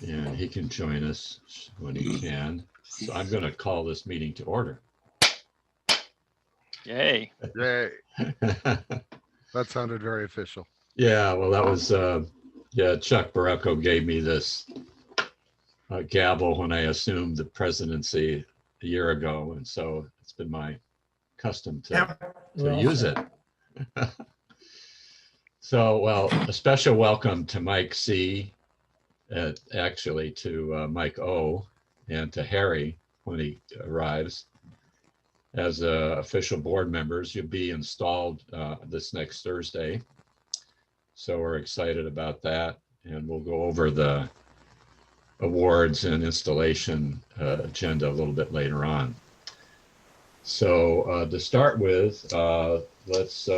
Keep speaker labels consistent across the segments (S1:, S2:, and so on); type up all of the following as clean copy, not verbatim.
S1: And he can join us when he can. So I'm going to call this meeting to order.
S2: Yay.
S3: Yay. That sounded very official.
S1: Yeah, well, that was, yeah, Chuck Barreco gave me this gavel when I assumed the presidency a year ago. And so it's been my custom to use it. So, well, a special welcome to Mike C, actually to Mike O, and to Harry when he arrives. As official board members, you'll be installed this next Thursday. So we're excited about that. And we'll go over the awards and installation agenda a little bit later on. So to start with, let's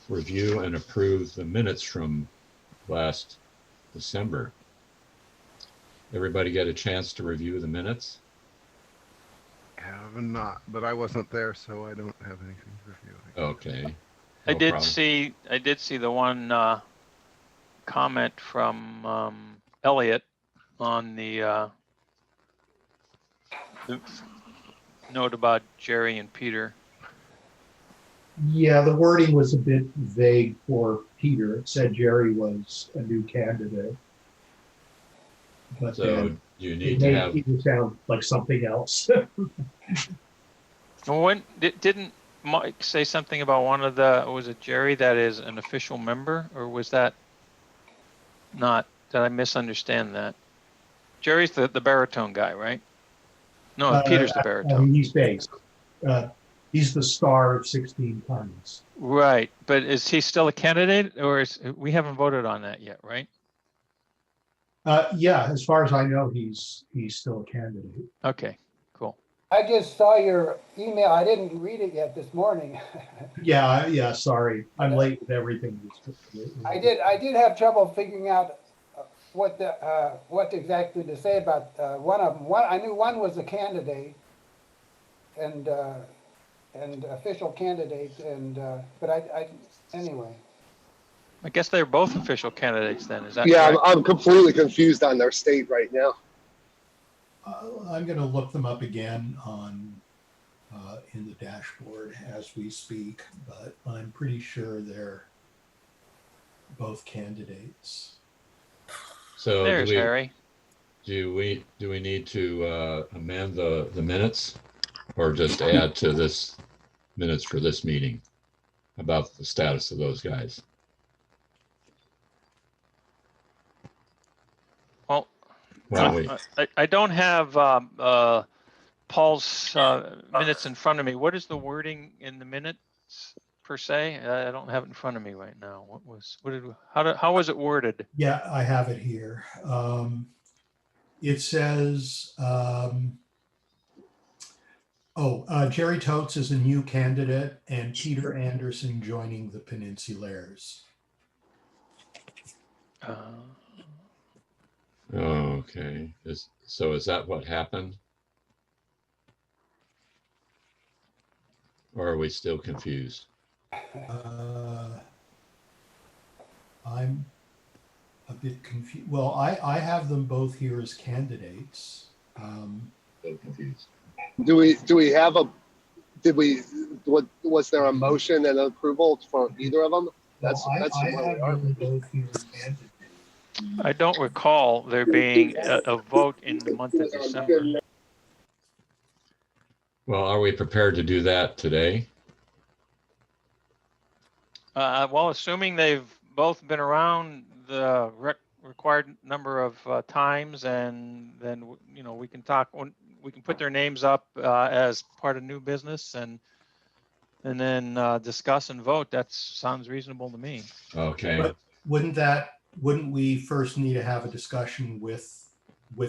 S1: review and approve the minutes from last December. Everybody get a chance to review the minutes?
S3: Have not, but I wasn't there, so I don't have anything to review.
S1: Okay.
S2: I
S1: No
S2: did
S1: problem.
S2: see the one comment from Elliot on the note about Jerry and Peter.
S4: Yeah, the wording was a bit vague for Peter. It said Jerry was a new candidate. But
S1: So
S4: then
S1: you
S4: it
S1: need to
S4: made
S1: have,
S4: Peter sound like something else.
S2: When didn't Mike say something about one of the, was it Jerry that is an official member, or was that not, did I misunderstand that? Jerry's the baritone guy, right? No, Peter's the
S4: I
S2: baritone.
S4: mean, he's based. He's the star of 16 tons.
S2: Right, but is he still a candidate, or is, we haven't voted on that yet, right?
S4: Yeah, as far as I know, he's still a candidate.
S2: Okay, cool.
S5: I just saw your email. I didn't read it yet this morning.
S4: Yeah, sorry. I'm late with everything.
S5: I did have trouble figuring out what exactly to say about one of them. I knew one was a candidate and official candidate, but anyway.
S2: I guess they're both official candidates then, is that
S6: Yeah,
S2: correct?
S6: I'm completely confused on their state right now.
S4: I'm going to look them up again on in the dashboard as we speak, but I'm pretty sure they're both candidates.
S1: so
S2: There's Harry.
S1: do we need to amend the minutes or just add to this minutes for this meeting about the status of those guys?
S2: Well,
S1: Well,
S2: I don't have Paul's minutes in front of me. What is the wording in the minutes per se? I don't have it in front of me right now. How was it worded?
S4: Yeah, I have it here. It says, Jerry Totes is a new candidate and Peter Anderson joining the Peninsulaires.
S1: okay. So is that what happened? Or are we still confused?
S4: I'm a bit confused. Well, I have them both here as candidates.
S1: Still confused.
S6: Was there a motion and approval for either of them?
S4: I have them both here as candidates.
S2: I don't recall there being a vote in the month of December.
S1: Well, are we prepared to do that today?
S2: Well, assuming they've both been around the required number of times, and then we can talk. We can put their names up as part of new business, and then discuss and vote. That sounds reasonable to me.
S1: Okay.
S4: But wouldn't we first need to have a discussion with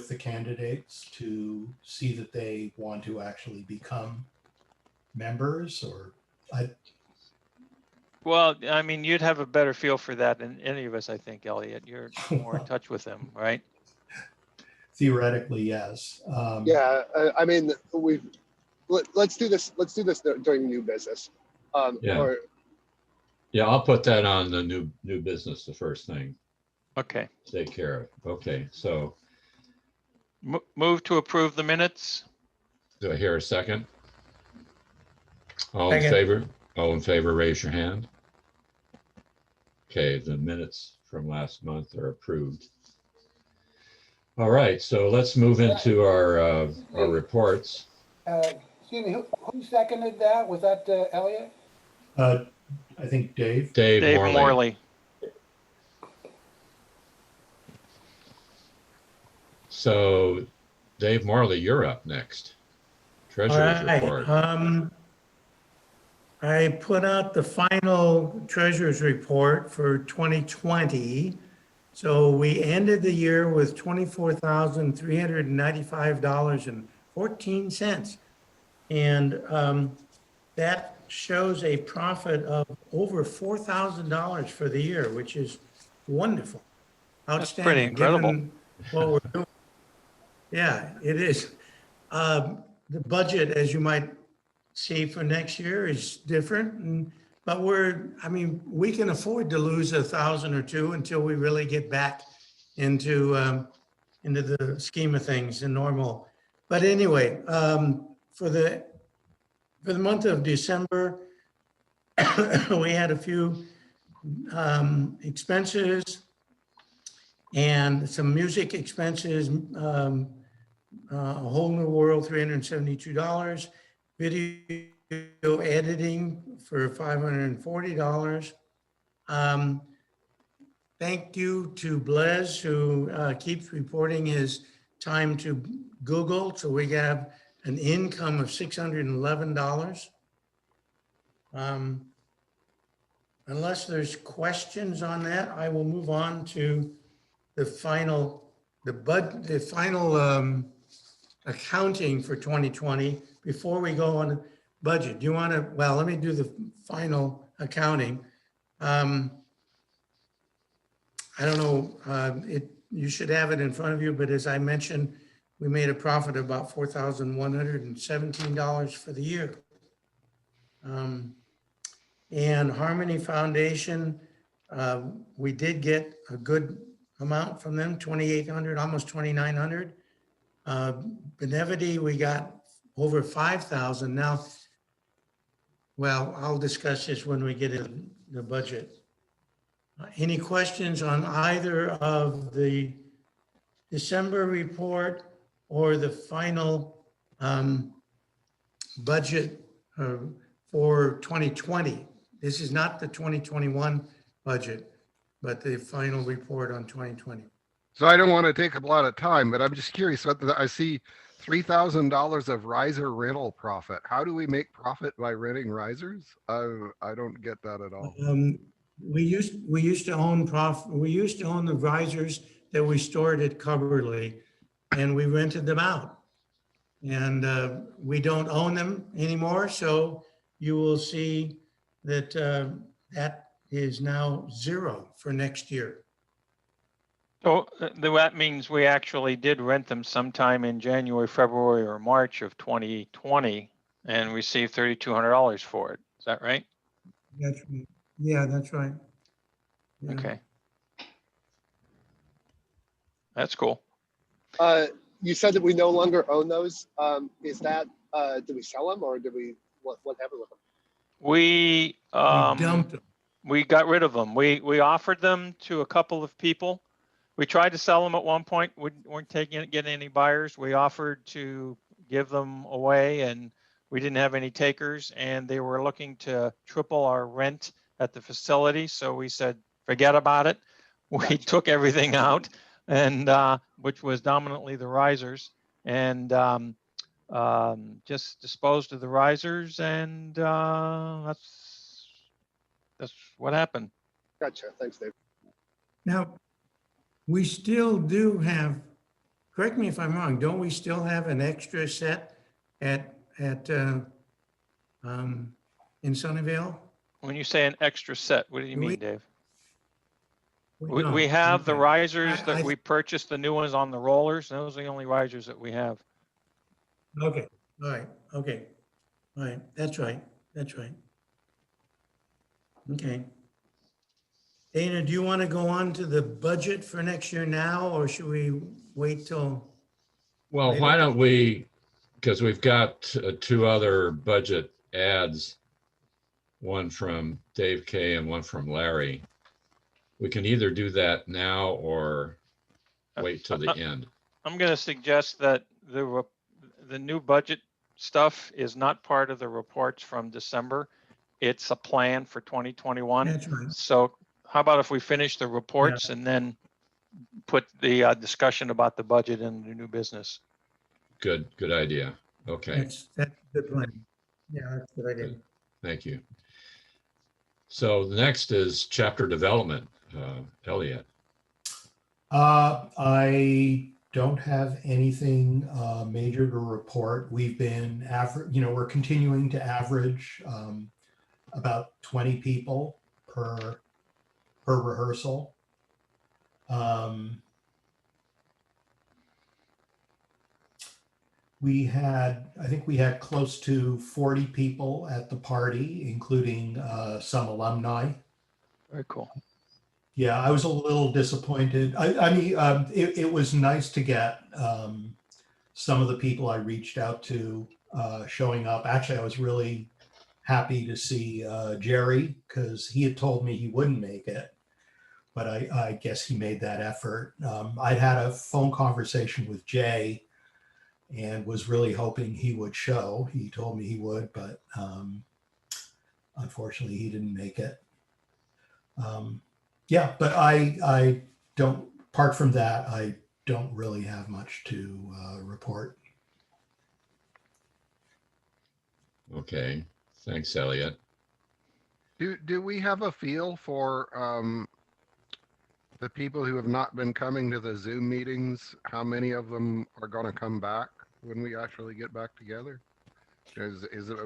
S4: the candidates to see that they want to actually become members, or
S2: Well, I mean, you'd have a better feel for that than any of us, I think, Elliot. You're more in touch with them, right?
S4: theoretically, yes.
S6: Yeah, I mean, let's do this. Let's do this during new business.
S1: Yeah. Yeah, I'll put that on the new business, the first thing.
S2: Okay.
S1: take care of. Okay, so
S2: Move to approve the minutes.
S1: do I hear a second? All in
S7: Second.
S1: favor? All in favor, raise your hand. Okay, the minutes from last month are approved. All right, so let's move into our reports.
S5: Excuse me, who seconded that? Was that Elliot?
S4: I think Dave.
S1: Dave
S2: Dave
S1: Morley.
S2: Morley.
S1: So Dave Morley, you're up next.
S7: All
S1: Treasurer's
S7: right.
S1: report.
S7: I put out the final treasurer's report for 2020. So we ended the year with $24,395.14. And that shows a profit of over $4,000 for the year, which is wonderful.
S2: That's pretty
S7: Outstanding,
S2: incredible.
S7: given what we're doing. Yeah, it is. The budget, as you might see for next year, is different. But we can afford to lose 1,000 or 2 until we really get back into the scheme of things and normal. But anyway, for the month of December, we had a few expenses and some music expenses. A Whole New World, $372. Video editing for $540. Thank you to Blaise, who keeps reporting his time to Google. So we have an income of $611. Unless there's questions on that, I will move on to the final accounting for 2020 before we go on budget. Do you want to, well, let me do the final accounting. I don't know, you should have it in front of you, but as I mentioned, we made a profit of about $4,117 for the year. And Harmony Foundation, we did get a good amount from them, 2,800, almost 2,900. Benevity, we got over 5,000 now. Well, I'll discuss this when we get in the budget. Any questions on either of the December report or the final budget for 2020? This is not the 2021 budget, but the final report on 2020.
S3: So I don't want to take up a lot of time, but I'm just curious. I see $3,000 of riser rental profit. How do we make profit by renting risers? I don't get that at all.
S7: We used to own the risers that we stored at Coverly, and we rented them out. And we don't own them anymore, so you will see that that is now zero for next year.
S2: So that means we actually did rent them sometime in January, February, or March of 2020 and received $3,200 for it. Is that right?
S7: That's right. Yeah, that's right. Yeah.
S2: Okay. That's cool.
S6: You said that we no longer own those. Is that, do we sell them or what happened with them?
S2: We
S7: dumped them.
S2: we got rid of them. We offered them to a couple of people. We tried to sell them at one point. We weren't getting any buyers. We offered to give them away, and we didn't have any takers. And they were looking to triple our rent at the facility. So we said, forget about it. We took everything out, and which was dominantly the risers, and just disposed of the risers, and that's what happened.
S6: Gotcha. Thanks, Dave.
S7: Now, we still do have, correct me if I'm wrong, don't we still have an extra set in Sunnyvale?
S2: When you say an extra set, what do you
S7: Do
S2: mean,
S7: we-
S2: Dave?
S7: We
S2: We
S7: don't.
S2: have the
S7: Okay.
S2: risers
S7: I-
S2: that we purchased, the new ones on the rollers. Those are the only risers that we have.
S7: Okay, all right, okay. All right, that's right, that's right. Okay. Dana, do you want to go on to the budget for next year now, or should we wait till?
S1: Well,
S7: Later.
S1: why don't we, because we've got two other budget ads, one from Dave K and one from Larry. We can either do that now or wait till the end.
S2: I'm going to suggest that the new budget stuff is not part of the reports from December. It's a plan for 2021.
S7: That's right.
S2: So how about if we finish the reports and then put the discussion about the budget and the new business?
S1: Good idea. Okay,
S7: That's a good plan. Yeah, that's a good idea.
S1: thank you. So the next is chapter development. Elliot.
S4: I don't have anything major to report. We've been we're continuing to average about 20 people per rehearsal. I think we had close to 40 people at the party, including some alumni.
S2: Very cool.
S4: Yeah, I was a little disappointed. I mean, it was nice to get some of the people I reached out to showing up. Actually, I was really happy to see Jerry, because he had told me he wouldn't make it, but I guess he made that effort. I'd had a phone conversation with Jay and was really hoping he would show. He told me he would, but unfortunately he didn't make it. Yeah, but I don't, apart from that, I don't really have much to report.
S1: Okay, thanks, Elliot.
S3: Do we have a feel for the people who have not been coming to the Zoom meetings? How many of them are going to come back when we actually get back together?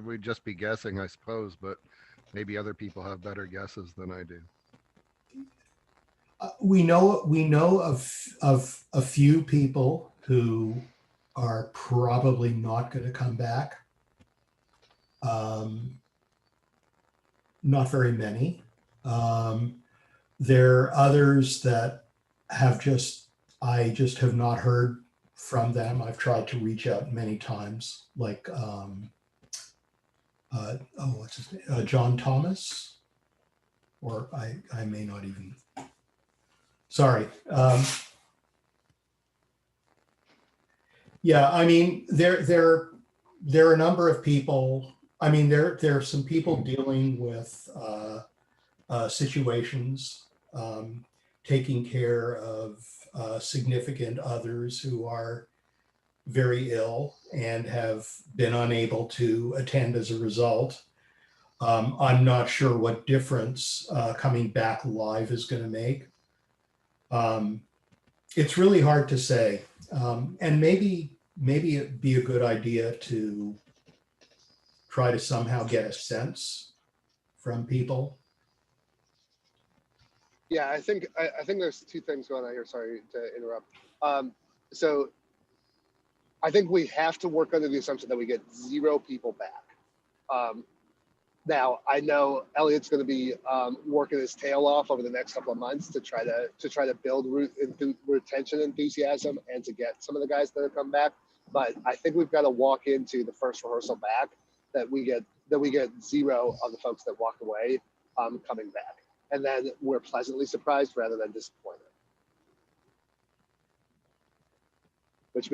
S3: We'd just be guessing, I suppose, but maybe other people have better guesses than I do.
S4: We know of a few people who are probably not going to come back. Not very many. There are others that I just have not heard from them. I've tried to reach out many times, like what's his name? John Thomas, or I may not even. Sorry. Yeah, I mean, there are a number of people. I mean, there are some people dealing with situations, taking care of significant others who are very ill and have been unable to attend as a result. I'm not sure what difference coming back live is going to make. It's really hard to say, and maybe it'd be a good idea to try to somehow get a sense from people.
S6: Yeah, I think there's two things going on here. Sorry to interrupt. So I think we have to work under the assumption that we get 0 people back. Now I know Elliot's going to be working his tail off over the next couple of months to try to build retention enthusiasm and to get some of the guys that have come back. But I think we've got to walk into the first rehearsal back that we get 0 of the folks that walked away coming back, and then we're pleasantly surprised rather than disappointed. Which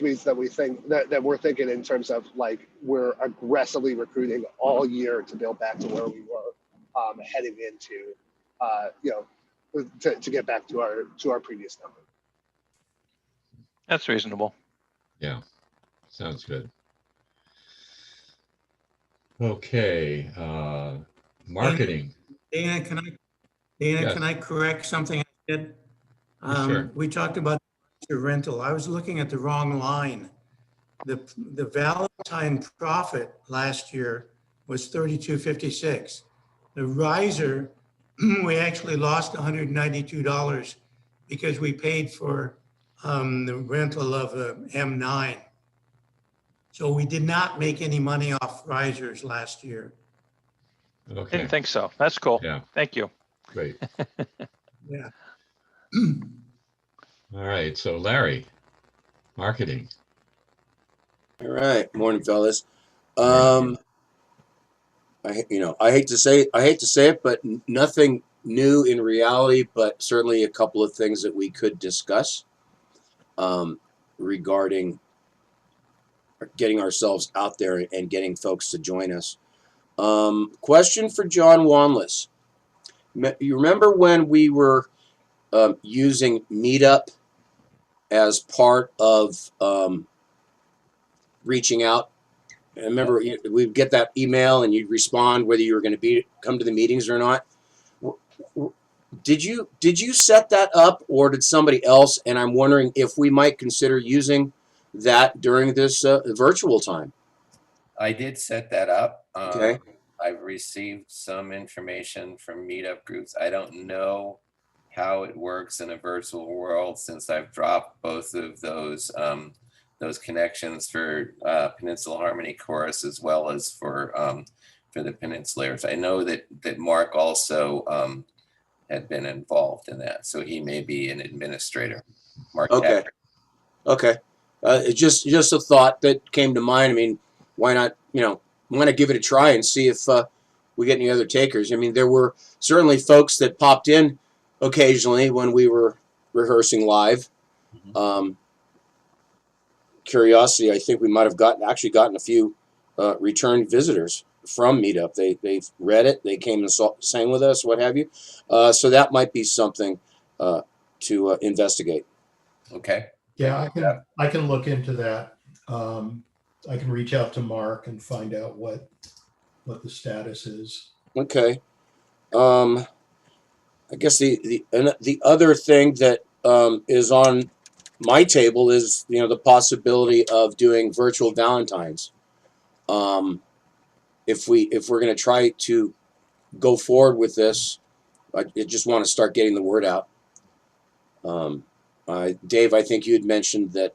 S6: means that we think that we're thinking in terms of like we're aggressively recruiting all year to build back to where we were heading into to get back to our previous number.
S2: That's reasonable.
S1: Yeah, sounds good. Okay, marketing.
S7: Dana, can
S1: Yes.
S7: I correct something I did?
S1: Sure.
S7: We talked about the rental. I was looking at the wrong line. The Valentine profit last year was $32.56. The riser, we actually lost $192 because we paid for the rental of a M9. So we did not make any money off risers last year.
S1: Okay,
S2: Didn't think so. That's cool.
S1: yeah.
S2: Thank you.
S1: Great.
S7: Yeah.
S1: All right. So Larry, marketing.
S8: All right, morning, fellas.
S1: Morning.
S8: I hate to say it, but nothing new in reality, but certainly a couple of things that we could discuss regarding getting ourselves out there and getting folks to join us. Question for John Wanless. You remember when we were using Meetup as part of reaching out? I remember we'd get that email and you'd respond whether you were going to come to the meetings or not. Did you set that up, or did somebody else? And I'm wondering if we might consider using that during this virtual time.
S9: I did set that up.
S8: Okay.
S9: I've received some information from meetup groups. I don't know how it works in a virtual world, since I've dropped both of those connections for Peninsula Harmony Chorus as well as for the Peninsulaires. I know that Mark also had been involved in that, so he may be an administrator. Mark.
S8: Okay.
S9: Patrick.
S8: Okay. It's just a thought that came to mind. I mean, why not? Why not give it a try and see if we get any other takers? I mean, there were certainly folks that popped in occasionally when we were rehearsing live. Curiosity, I think we might have gotten a few return visitors from Meetup. They've read it, they came and sang with us, what have you. So that might be something to investigate.
S9: Okay.
S4: Yeah, I can look into that. I can reach out to Mark and find out what the status is.
S8: Okay. I guess the other thing that is on my table is the possibility of doing virtual Valentines. If we're going to try to go forward with this, I just want to start getting the word out. Dave, I think you had mentioned that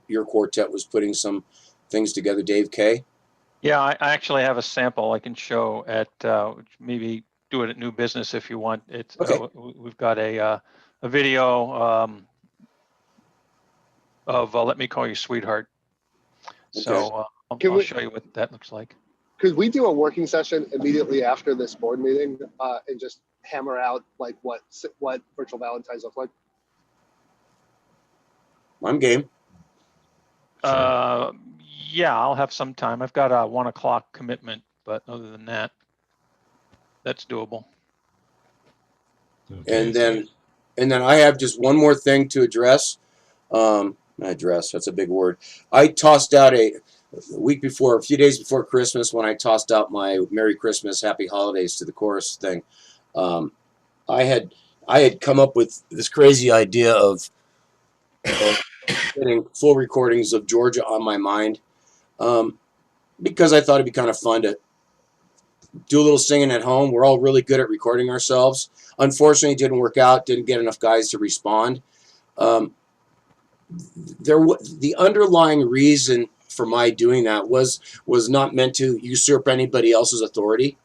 S8: your quartet was putting some things together. Dave K.
S2: Yeah, I actually have a sample I can show at maybe do it at New Business if you want. It's
S8: Okay.
S2: We've got a video of Let Me Call You Sweetheart. So I'll show you what that looks like.
S6: Could we do a working session immediately after this board meeting and just hammer out like what virtual Valentines look like?
S8: I'm game.
S2: Yeah, I'll have some time. I've got a 1 o'clock commitment, but other than that, that's doable.
S1: Okay.
S8: And then I have just one more thing to address. That's a big word. I tossed out a few days before Christmas, when I tossed out my Merry Christmas, Happy Holidays to the chorus thing. I had come up with this crazy idea of getting full recordings of Georgia on My Mind, because I thought it'd be kind of fun to do a little singing at home. We're all really good at recording ourselves. Unfortunately, it didn't work out. Didn't get enough guys to respond. The underlying reason for my doing that was not meant to usurp anybody else's authority,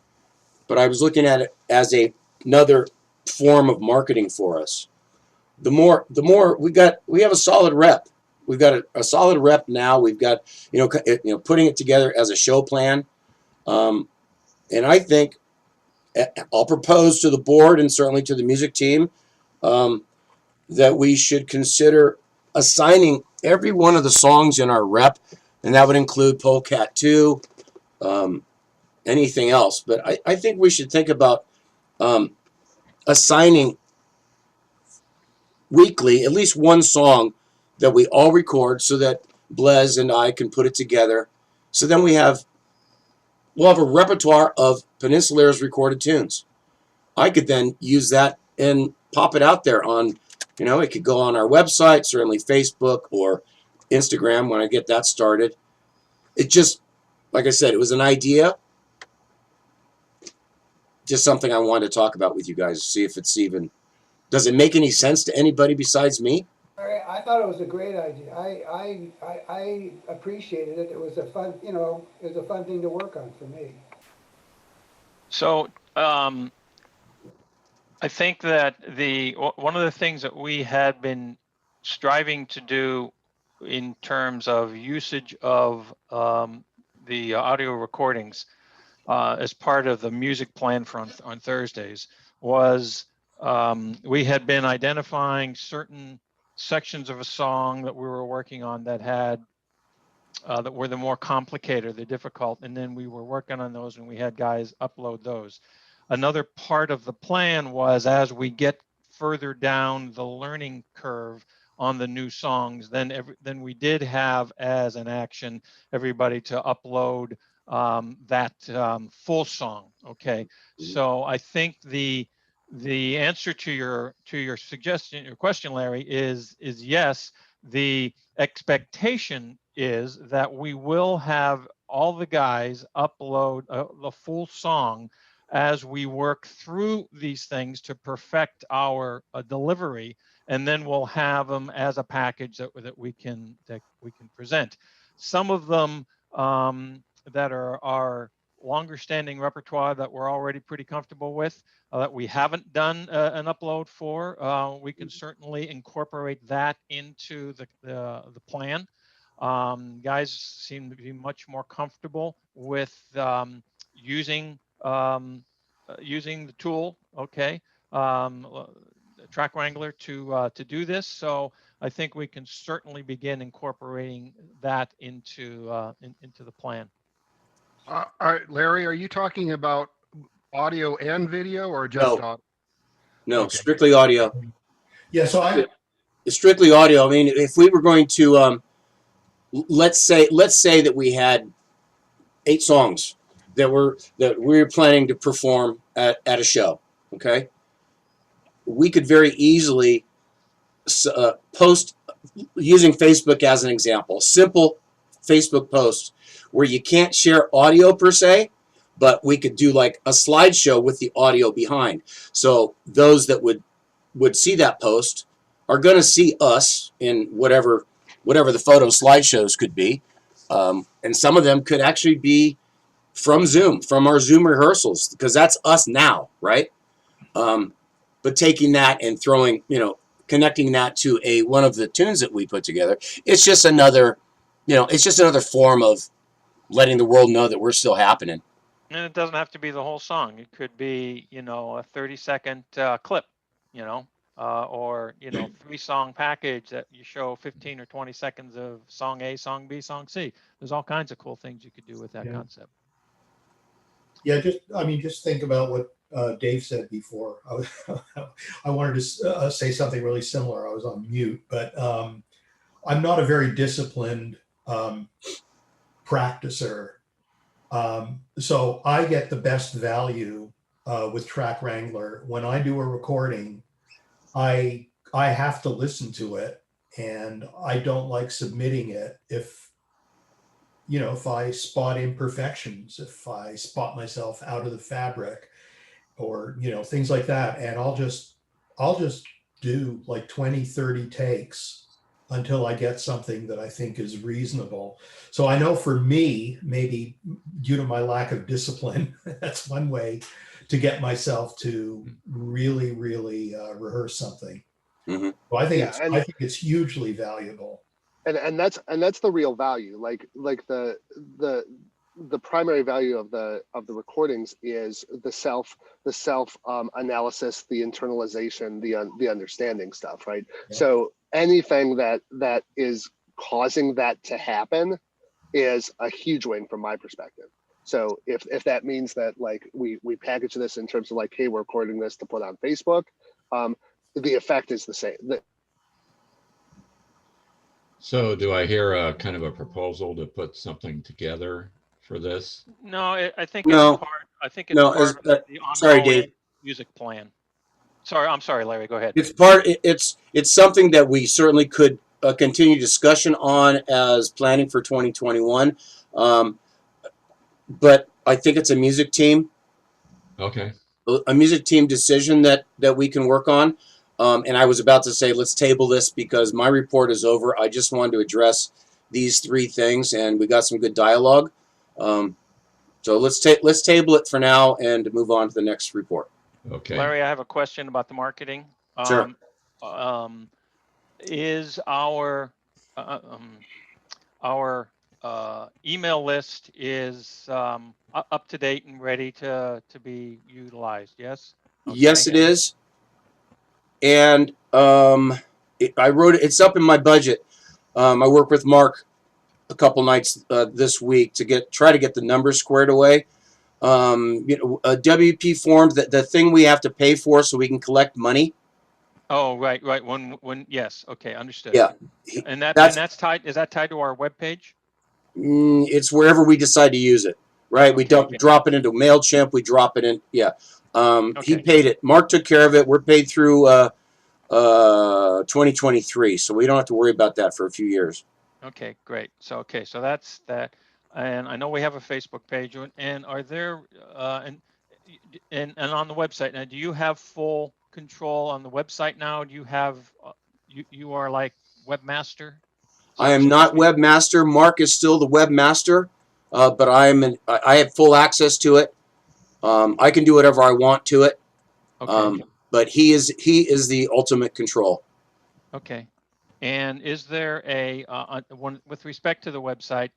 S8: but I was looking at it as another form of marketing for us. The more we have a solid rep. We've got a solid rep now. We've got putting it together as a show plan, and I think I'll propose to the board and certainly to the music team that we should consider assigning every one of the songs in our rep, and that would include Polecat 2, anything else. But I think we should think about assigning weekly at least one song that we all record, so that Blez and I can put it together. So then we'll have a repertoire of Peninsulaires recorded tunes. I could then use that and pop it out there on, it could go on our website, certainly Facebook or Instagram when I get that started. It just, like I said, it was an idea. Just something I wanted to talk about with you guys, see if it's even, does it make any sense to anybody besides me?
S5: I thought it was a great idea. I appreciated it. It was a fun, it was a fun thing to work on for me.
S2: So I think that one of the things that we had been striving to do in terms of usage of the audio recordings as part of the music plan for on Thursdays was we had been identifying certain sections of a song that we were working on that had that were the more complicated, the difficult, and then we were working on those and we had guys upload those. Another part of the plan was as we get further down the learning curve on the new songs, then we did have as an action everybody to upload that full song. Okay, so I think the answer to your suggestion, your question, Larry, is yes. The expectation is that we will have all the guys upload the full song as we work through these things to perfect our delivery, and then we'll have them as a package that we can present. Some of them that are longer standing repertoire that we're already pretty comfortable with, that we haven't done an upload for, we can certainly incorporate that into the plan. Guys seem to be much more comfortable with using the tool, okay, Track Wrangler to do this. So I think we can certainly begin incorporating that into the plan.
S3: All right, Larry, are you talking about audio and video or just
S8: No.
S3: audio?
S8: No,
S3: Okay.
S8: strictly audio.
S4: Yeah, so
S8: It's strictly audio. I mean, if we were going to, let's say that we had 8 songs that we were planning to perform at a show. Okay, we could very easily post using Facebook as an example. Simple Facebook post where you can't share audio per se, but we could do like a slideshow with the audio behind. So those that would see that post are going to see us in whatever the photo slideshows could be. And some of them could actually be from Zoom, from our Zoom rehearsals, because that's us now, right? But taking that and throwing, connecting that to one of the tunes that we put together, it's just another form of letting the world know that we're still happening.
S2: And it doesn't have to be the whole song. It could be, a 30-second clip, or 3-song package that you show 15 or 20 seconds of song A, song B, song C. There's all kinds of cool things you could do with that concept.
S4: Yeah, just think about what Dave said before. I wanted to say something really similar. I was on mute, but I'm not a very disciplined practicer. So I get the best value with Track Wrangler. When I do a recording, I have to listen to it, and I don't like submitting it if I spot imperfections, if I spot myself out of the fabric, or things like that. And I'll just do like 20, 30 takes until I get something that I think is reasonable. So I know for me, maybe due to my lack of discipline, that's one way to get myself to really, really rehearse something.
S8: Mm-hmm.
S4: So I think it's hugely valuable.
S6: And that's the real value. Like the primary value of the recordings is the self analysis, the internalization, the understanding stuff, right? Yeah. So anything that is causing that to happen is a huge win from my perspective. So if that means that like we package this in terms of like, hey, we're recording this to put on Facebook, the effect is the same.
S1: So do I hear a kind of a proposal to put something together for this?
S2: No, I think
S8: No.
S2: it's part. I think it's part of the
S8: sorry,
S2: ongoing
S8: Dave.
S2: music plan. I'm sorry, Larry. Go ahead.
S8: It's something that we certainly could continue discussion on as planning for 2021. But I think it's a music team.
S1: Okay.
S8: A music team decision that we can work on. And I was about to say, let's table this because my report is over. I just wanted to address these 3 things, and we got some good dialogue. So let's table it for now and move on to the next report.
S1: Okay.
S2: Larry, I have a question about the marketing.
S8: Sure.
S2: Is our email list is up to date and ready to be utilized? Yes.
S8: Yes,
S2: Okay.
S8: it is. And I wrote it. It's up in my budget. I worked with Mark a couple nights this week to try to get the numbers squared away. WP forms, the thing we have to pay for so we can collect money.
S2: Oh, right. Yes. Okay. Understood.
S8: Yeah,
S2: And
S8: that's
S2: that's tied. Is that tied to our webpage?
S8: it's wherever we decide to use it. Right, we
S2: Okay,
S8: don't
S2: okay.
S8: drop it into MailChimp. We drop it in. Yeah, he
S2: Okay.
S8: paid it. Mark took care of it. We're paid through 2023, so we don't have to worry about that for a few years.
S2: Okay, great. So that's that. And I know we have a Facebook page. And are there and on the website now? Do you have full control on the website now? Do you have you are like webmaster?
S8: I am
S2: so to
S8: not
S2: speak?
S8: webmaster. Mark is still the webmaster, but I have full access to it. I can do whatever I want to it.
S2: Okay.
S8: But he is the ultimate control.
S2: Okay. And is there one with respect to the website?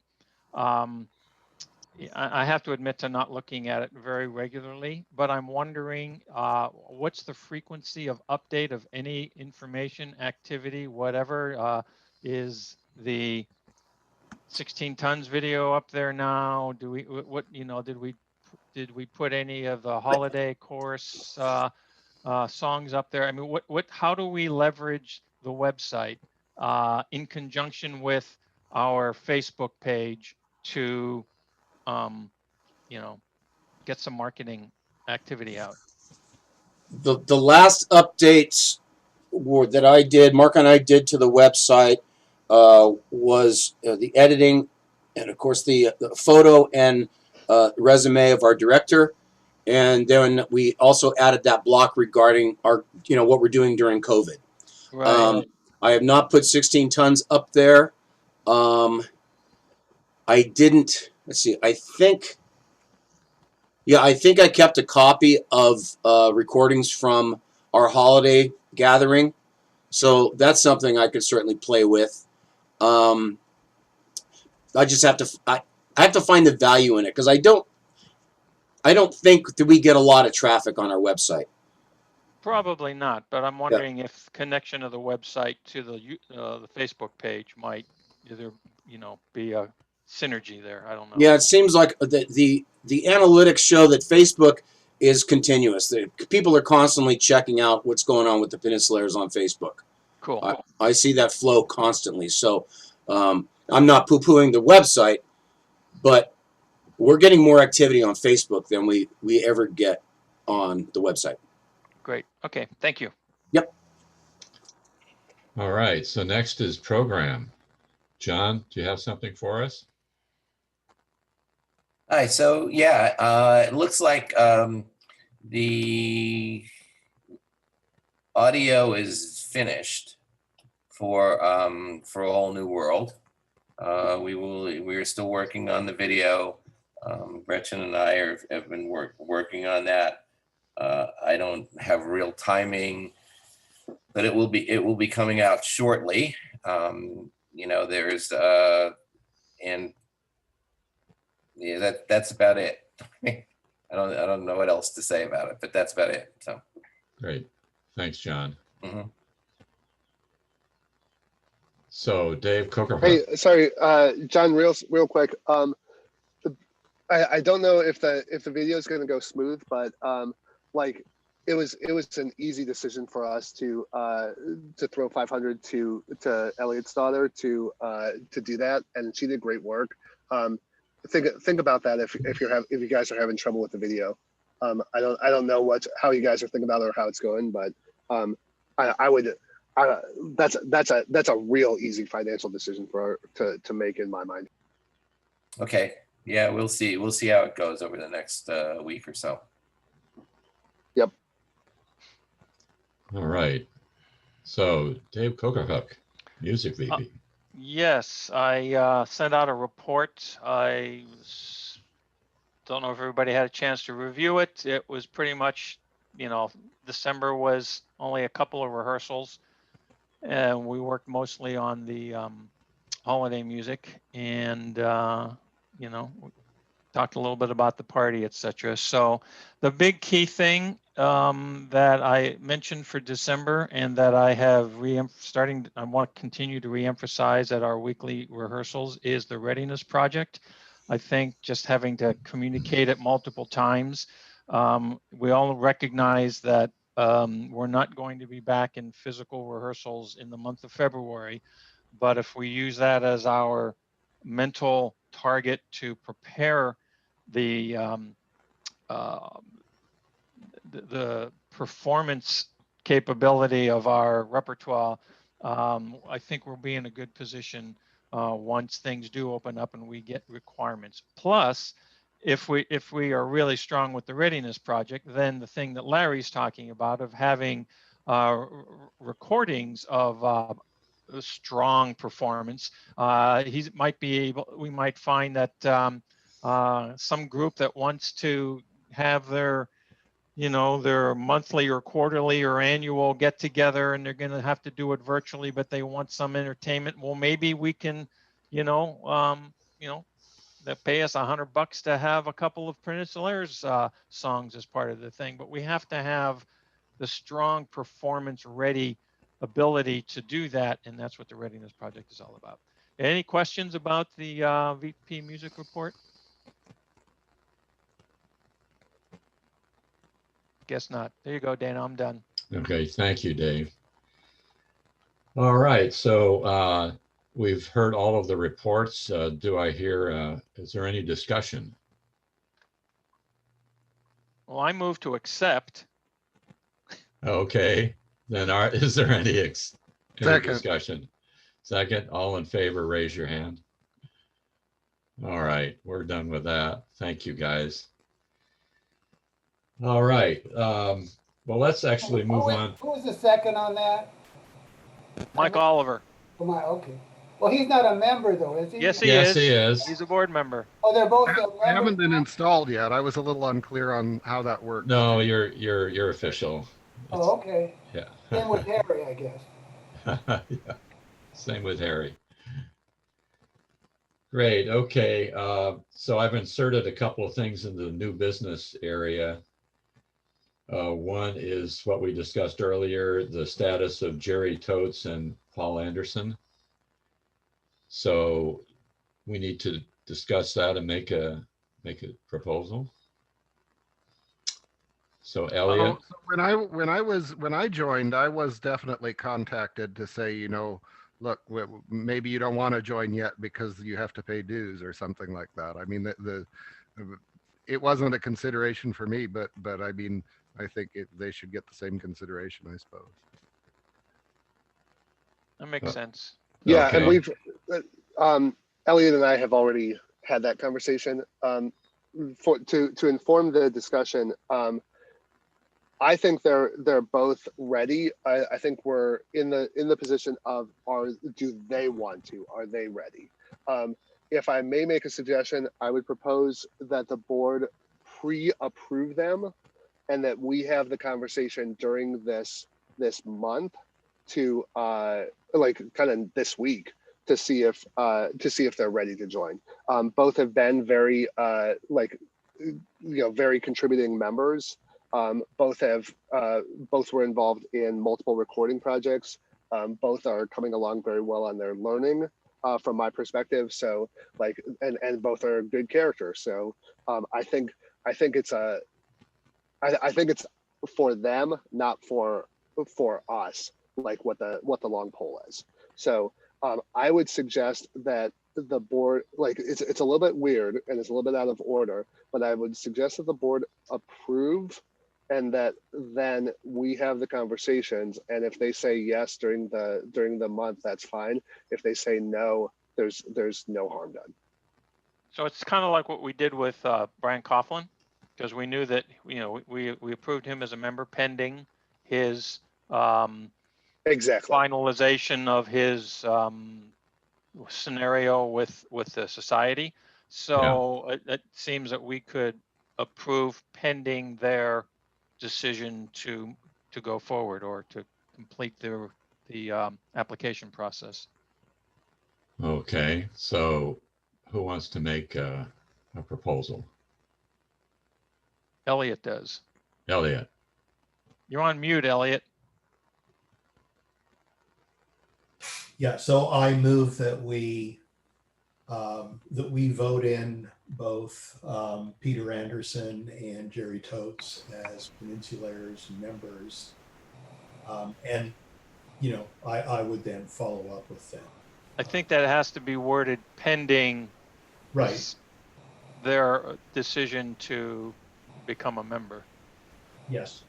S2: I have to admit to not looking at it very regularly, but I'm wondering what's the frequency of update of any information, activity, whatever. Is the 16 tons video up there now? Do we did we put any of the holiday course songs up there? I mean, how do we leverage the website in conjunction with our Facebook page to get some marketing activity out?
S8: The last updates that I did, Mark and I did to the website, was the editing, and of course the photo and resume of our director, and then we also added that block regarding our what we're doing during COVID.
S2: Right.
S8: I have not put 16 tons up there. I didn't. Let's see. I think I kept a copy of recordings from our holiday gathering, so that's something I could certainly play with. I just have to. I have to find the value in it because I don't think that we get a lot of traffic on our website.
S2: Probably not, but I'm wondering if connection of the website to the Facebook page might either be a synergy there. I don't know.
S8: Yeah, it seems like the analytics show that Facebook is continuous. People are constantly checking out what's going on with the Peninsulaires on Facebook.
S2: Cool.
S8: I see that flow constantly. So I'm not poo-pooing the website, but we're getting more activity on Facebook than we ever get on the website.
S2: Great. Okay. Thank you.
S8: Yep.
S1: All right. So next is program. John, do you have something for us?
S9: Hi. So it looks like the audio is finished for A Whole New World. We're still working on the video. Gretchen and I have been working on that. I don't have real timing, but it will be coming out shortly. There's and yeah, that's about it. I don't know what else to say about it, but that's about it. So
S1: Great. Thanks, John.
S9: mhm.
S1: So Dave Coker.
S6: Hey, sorry, John, real quick. I don't know if the video is going to go smooth, but like it was an easy decision for us to throw 500 to Elliot's daughter to do that, and she did great work. Think about that if you guys are having trouble with the video. I don't know how you guys are thinking about it or how it's going, but I would. That's a real easy financial decision to make in my mind.
S9: Okay. Yeah, we'll see how it goes over the next week or so.
S6: Yep.
S1: All right. So Dave Cokerhook, Music VP.
S2: Yes, I sent out a report. Don't know if everybody had a chance to review it. It was pretty much December was only a couple of rehearsals, and we worked mostly on the holiday music, and we talked a little bit about the party, etc. So the big key thing that I mentioned for December, and that I have I want to continue to reemphasize at our weekly rehearsals, is the readiness project. I think just having to communicate it multiple times. We all recognize that we're not going to be back in physical rehearsals in the month of February, but if we use that as our mental target to prepare the performance capability of our repertoire, I think we'll be in a good position once things do open up and we get requirements. Plus, if we are really strong with the readiness project, then the thing that Larry's talking about of having recordings of strong performance, we might find that some group that wants to have their monthly or quarterly or annual get together, and they're going to have to do it virtually, but they want some entertainment. Well, maybe we can, that pay us $100 to have a couple of Peninsulaires songs as part of the thing. But we have to have the strong performance ready ability to do that, and that's what the readiness project is all about. Any questions about the VP music report? Guess not. There you go, Dana. I'm done.
S1: Okay, thank you, Dave. All right, so we've heard all of the reports. Do I hear, is there any discussion?
S2: Well, I move to accept.
S1: Okay, then is there any
S3: Second.
S1: discussion? Second, all in favor, raise your hand. All right, we're done with that. Thank you, guys. All right, well, let's actually move on.
S5: Who was the second on that?
S2: Mike Oliver.
S5: Okay. Well, he's not a member though, is he?
S2: Yes, he
S1: Yes,
S2: is.
S1: he is.
S2: He's a board member.
S5: Oh, they're both
S3: I haven't been
S5: members.
S3: installed yet. I was a little unclear on how that works.
S1: No, you're official.
S5: Oh, okay.
S1: Yeah.
S5: Same with Harry, I guess.
S1: Yeah. Same with Harry. Great. Okay. So I've inserted a couple of things in the new business area. One is what we discussed earlier, the status of Jerry Totes and Paul Anderson. So we need to discuss that and make a proposal. So Elliot.
S3: So when I joined, I was definitely contacted to say, look, maybe you don't want to join yet because you have to pay dues or something like that. I mean, it wasn't a consideration for me, but I mean, I think they should get the same consideration, I suppose.
S2: That makes sense.
S6: Yeah,
S1: Okay.
S6: and we've Elliot and I have already had that conversation. To inform the discussion, I think they're both ready. I think we're in the position of do they want to? Are they ready? If I may make a suggestion, I would propose that the board pre-approve them, and that we have the conversation during this month to like kind of this week to see if they're ready to join. Both have been very very contributing members. Both were involved in multiple recording projects. Both are coming along very well on their learning from my perspective. So and both are good characters. So I think it's for them, not for us, like what the long pole is. So I would suggest that the board, it's a little bit weird and it's a little bit out of order, but I would suggest that the board approve, and that then we have the conversations. And if they say yes during the month, that's fine. If they say no, there's no harm done.
S2: So it's kind of like what we did with Brian Coughlin, because we knew that we approved him as a member pending his
S6: Exactly.
S2: finalization of his scenario with the society. So it seems that we could approve pending their decision to go forward or to complete the application process.
S1: Okay, so who wants to make a proposal?
S2: Elliot does.
S1: Elliot,
S2: You're on mute, Elliot.
S4: Yeah, so I move that we vote in both Peter Anderson and Jerry Totes as Peninsulaires members. And, you know, I would then follow up with them.
S2: I think that has to be worded pending
S4: Right,
S2: their decision to become a member.
S4: yes.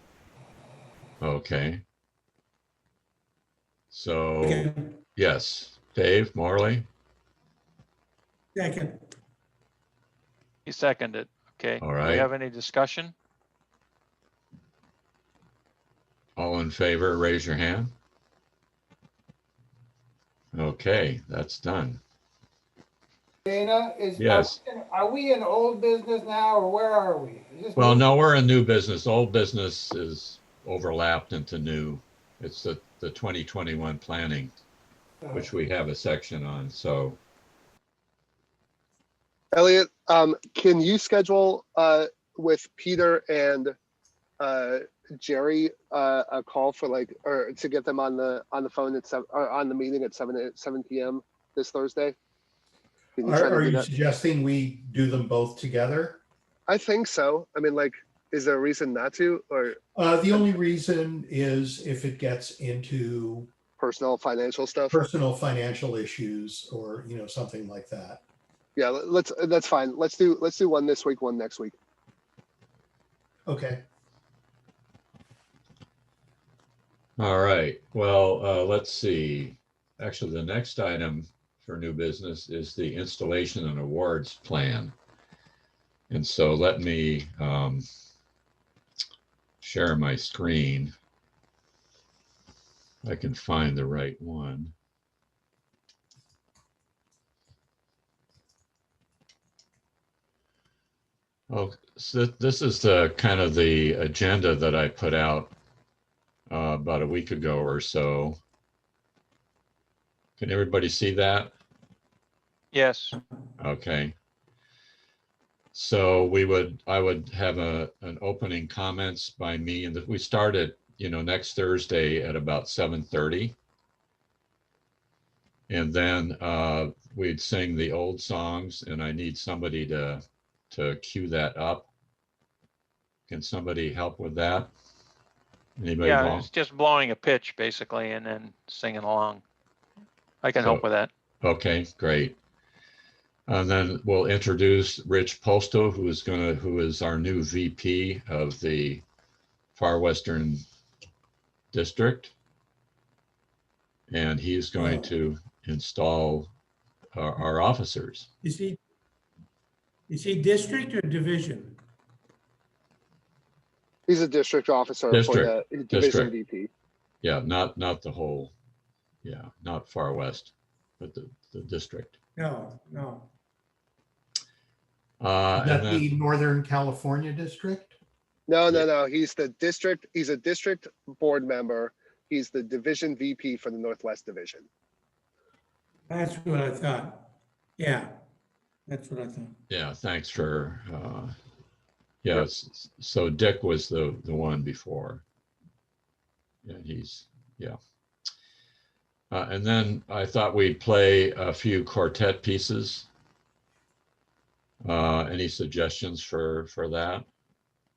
S1: okay. So,
S7: Second.
S1: yes, Dave, Morley,
S7: Second.
S2: He seconded. Okay.
S1: All
S2: Do we
S1: right.
S2: have any discussion?
S1: all in favor, raise your hand. Okay, that's done.
S5: Dana,
S1: Yes.
S5: are we in old business now, or where are we? Is this
S1: Well,
S5: new?
S1: no, we're in new business. Old business is overlapped into new. It's the 2021 planning, which we have a section on, so.
S6: Elliot, can you schedule with Peter and Jerry a call for or to get them on the phone at or on the meeting at 7 p.m. this Thursday? Can you try to
S4: Are
S6: do
S4: you
S6: that?
S4: suggesting we do them both together?
S6: I think so. I mean, is there a reason not to, or
S4: The only reason is if it gets into
S6: personal financial stuff?
S4: personal financial issues or, you know, something like that.
S6: Yeah, that's fine. Let's do one this week, one next week.
S4: Okay.
S1: All right, well, let's see. Actually, the next item for new business is the installation and awards plan. And so let me share my screen. I can find the right one. Oh, so this is the kind of the agenda that I put out about a week ago or so. Can everybody see that?
S2: Yes.
S1: Okay. So I would have an opening comments by me, and we start at, next Thursday at about 7:30. And then we'd sing the old songs, and I need somebody to cue that up. Can somebody help with that? Anybody?
S2: Yeah, it's just blowing a pitch basically and then singing along. I can help with that.
S1: Okay, great. And then we'll introduce Rich Posto, who is our new VP of the Far Western District. And he's going to install our officers.
S7: Is he district or division?
S6: He's a district officer for the division VP.
S1: Yeah, not the whole, not Far West, but the district.
S7: No.
S4: Is that the Northern California district?
S6: No. He's the district. He's a district board member. He's the division VP for the Northwest Division.
S7: That's what I thought. Yeah, that's what I thought.
S1: Yeah, thanks for, yes. So Dick was the one before. Yeah, and then I thought we'd play a few quartet pieces. Any suggestions for that?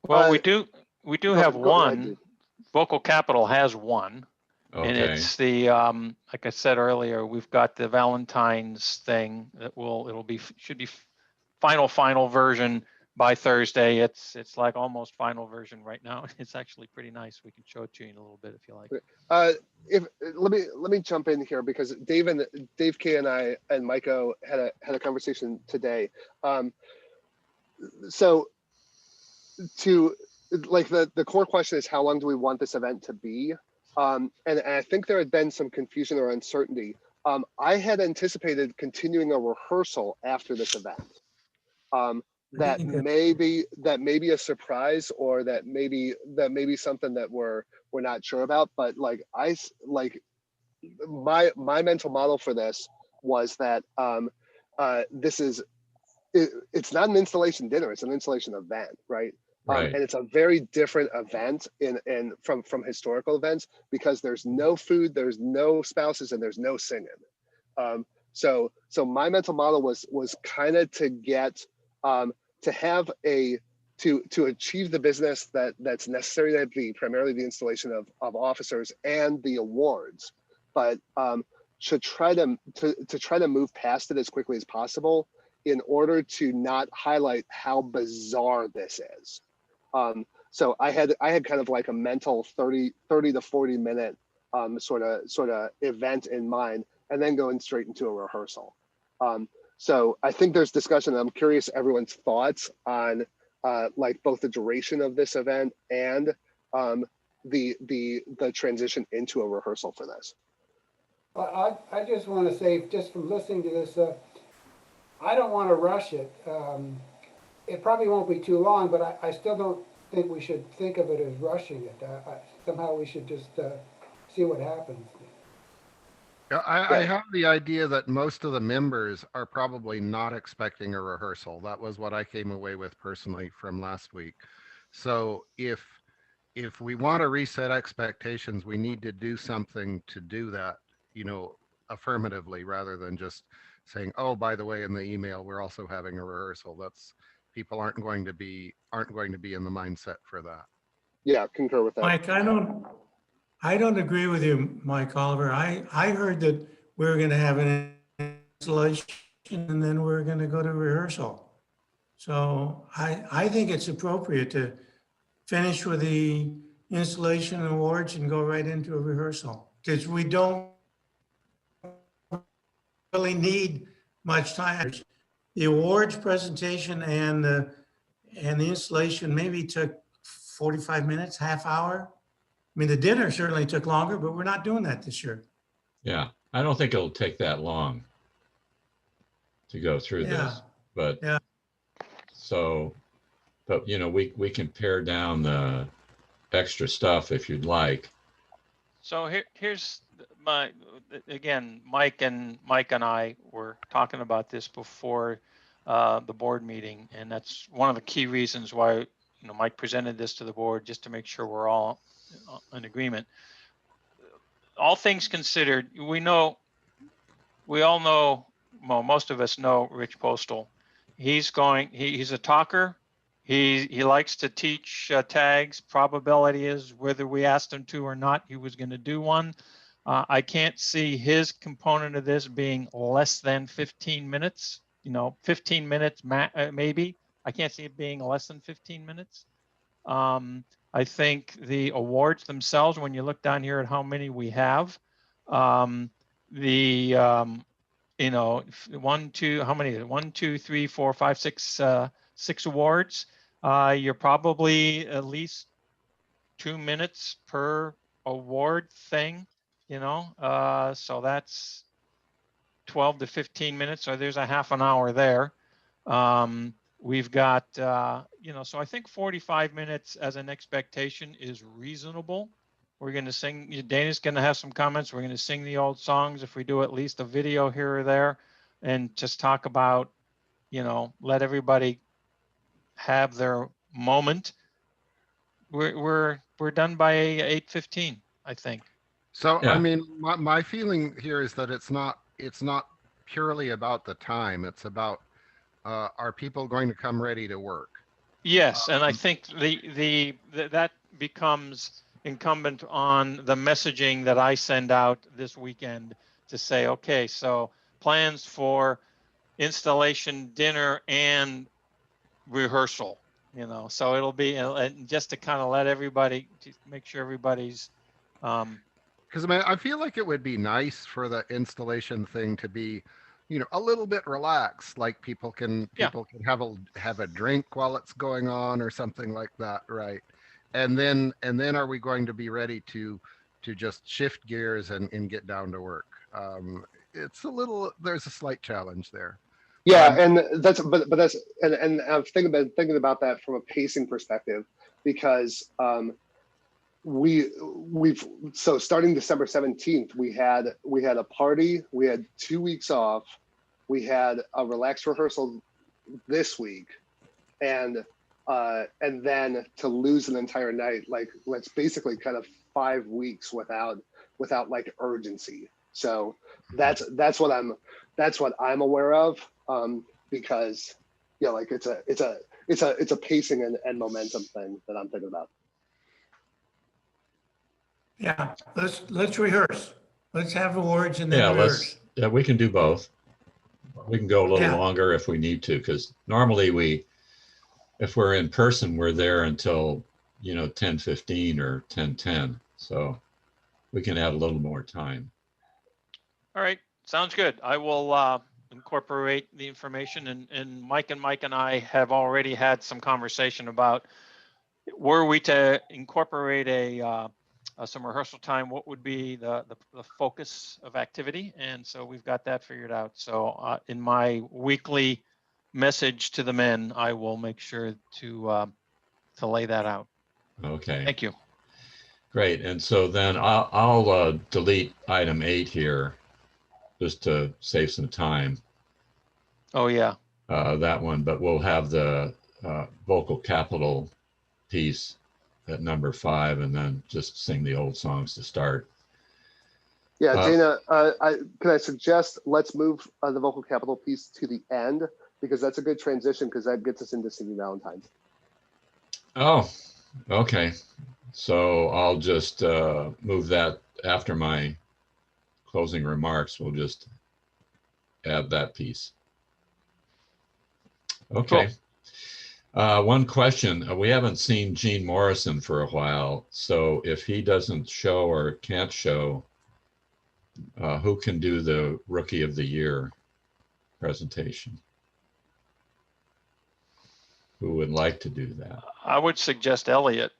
S2: Well, we do have
S6: go ahead,
S2: one.
S6: dude.
S2: Vocal Capital has one. And
S1: Okay,
S2: it's the, like I said earlier, we've got the Valentine's thing that should be final version by Thursday. It's like almost final version right now. It's actually pretty nice. We can show it to you in a little bit if you like.
S6: Let me jump in here because Dave K and I and Maiko had a conversation today. So to the core question is, how long do we want this event to be? And I think there had been some confusion or uncertainty. I had anticipated continuing a rehearsal after this event. that
S7: think
S6: may be a surprise, or that maybe something that we're not sure about. But like my mental model for this was that this is it's not an installation dinner, it's an installation event, right?
S1: Right.
S6: And it's a very different event from historical events, because there's no food, there's no spouses, and there's no singing. So my mental model was kind of to get to have to achieve the business that's necessary, to be primarily the installation of officers and the awards, but should try to move past it as quickly as possible, in order to not highlight how bizarre this is. So I had kind of like a mental 30 to 40 minute sort of event in mind, and then going straight into a rehearsal. So I think there's discussion. I'm curious everyone's thoughts on like both the duration of this event and the transition into a rehearsal for this.
S5: I just want to say, just from listening to this, I don't want to rush it. It probably won't be too long, but I still don't think we should think of it as rushing it. Somehow we should just see what happens.
S3: Yeah, I have the idea that most of the members are probably not expecting a rehearsal. That was what I came away with personally from last week. So if we want to reset expectations, we need to do something to do that, affirmatively, rather than just saying, oh, by the way, in the email, we're also having a rehearsal. That's people aren't going to be in the mindset for that.
S6: Yeah, concur with that.
S7: Mike, I don't agree with you, Mike Oliver. I heard that we were going to have an installation and then we we're going to go to rehearsal. So I think it's appropriate to finish with the installation and awards and go right into a rehearsal, because we don't really need much time. The awards presentation and the installation maybe took 45 minutes, half hour. I mean, the dinner certainly took longer, but we're not doing that this year.
S1: Yeah, I don't think it'll take that long to go through this, but
S7: Yeah.
S1: so, but we can pare down the extra stuff if you'd like.
S2: So here's again, Mike and I were talking about this before the board meeting, and that's one of the key reasons why Mike presented this to the board, just to make sure we're all in agreement. All things considered, we all know, well, most of us know Rich Postal. He's a talker. He likes to teach tags. Probability is, whether we asked him to or not, he was going to do one. I can't see his component of this being less than 15 minutes. 15 minutes maybe. I can't see it being less than 15 minutes. I think the awards themselves, when you look down here at how many we have, how many? 1, 2, 3, 4, 5, 6, 6 awards. You're probably at least 2 minutes per award thing, so that's 12 to 15 minutes. So there's a half an hour there. We've got, so I think 45 minutes as an expectation is reasonable. We're going to sing, Dana's going to have some comments. We're going to sing the old songs. If we do at least a video here or there, and just talk about, let everybody have their moment. We're done by 8:15, I think.
S3: So,
S1: Yeah.
S3: I mean, my feeling here is that it's not purely about the time. It's about, are people going to come ready to work?
S2: Yes, and I think that becomes incumbent on the messaging that I send out this weekend to say, okay, so plans for installation, dinner, and rehearsal. So it'll be just to kind of let everybody, to make sure everybody's.
S3: Because I feel like it would be nice for the installation thing to be, a little bit relaxed, like people can have a drink while it's going on or something like that, right? And then are we going to be ready to just shift gears and get down to work? There's a slight challenge there.
S6: Yeah, and that's and I'm thinking about that from a pacing perspective, because we've so starting December 17th, we had a party, we had 2 weeks off, we had a relaxed rehearsal this week, and then to lose an entire night, like that's basically kind of 5 weeks without like urgency. So that's what I'm aware of, because yeah, like it's a pacing and momentum thing that I'm thinking about.
S7: Yeah, let's rehearse. Let's have awards and then
S1: Yeah,
S7: rehearse.
S1: we can do both. We can go a little
S7: Yeah.
S1: longer if we need to, because normally if we're in person, we're there until, 10:15 or 10:10. So we can add a little more time.
S2: All right, sounds good. I will incorporate the information, and Mike and I have already had some conversation about, were we to incorporate some rehearsal time, what would be the focus of activity? And so we've got that figured out. So in my weekly message to the men, I will make sure to lay that out.
S1: Okay.
S2: Thank you.
S1: Great. And so then I'll delete item 8 here just to save some time.
S2: Oh, yeah.
S1: That one, but we'll have the vocal capital piece at number 5, and then just sing the old songs to start.
S6: Yeah, Dana, can I suggest let's move the vocal capital piece to the end, because that's a good transition, because that gets us into singing Valentine's.
S1: Oh, okay. So I'll just move that after my closing remarks. We'll just add that piece. Okay. Cool. One question. We haven't seen Gene Morrison for a while. So if he doesn't show or can't show, who can do the Rookie of the Year presentation? Who would like to do that?
S2: I would suggest Elliot.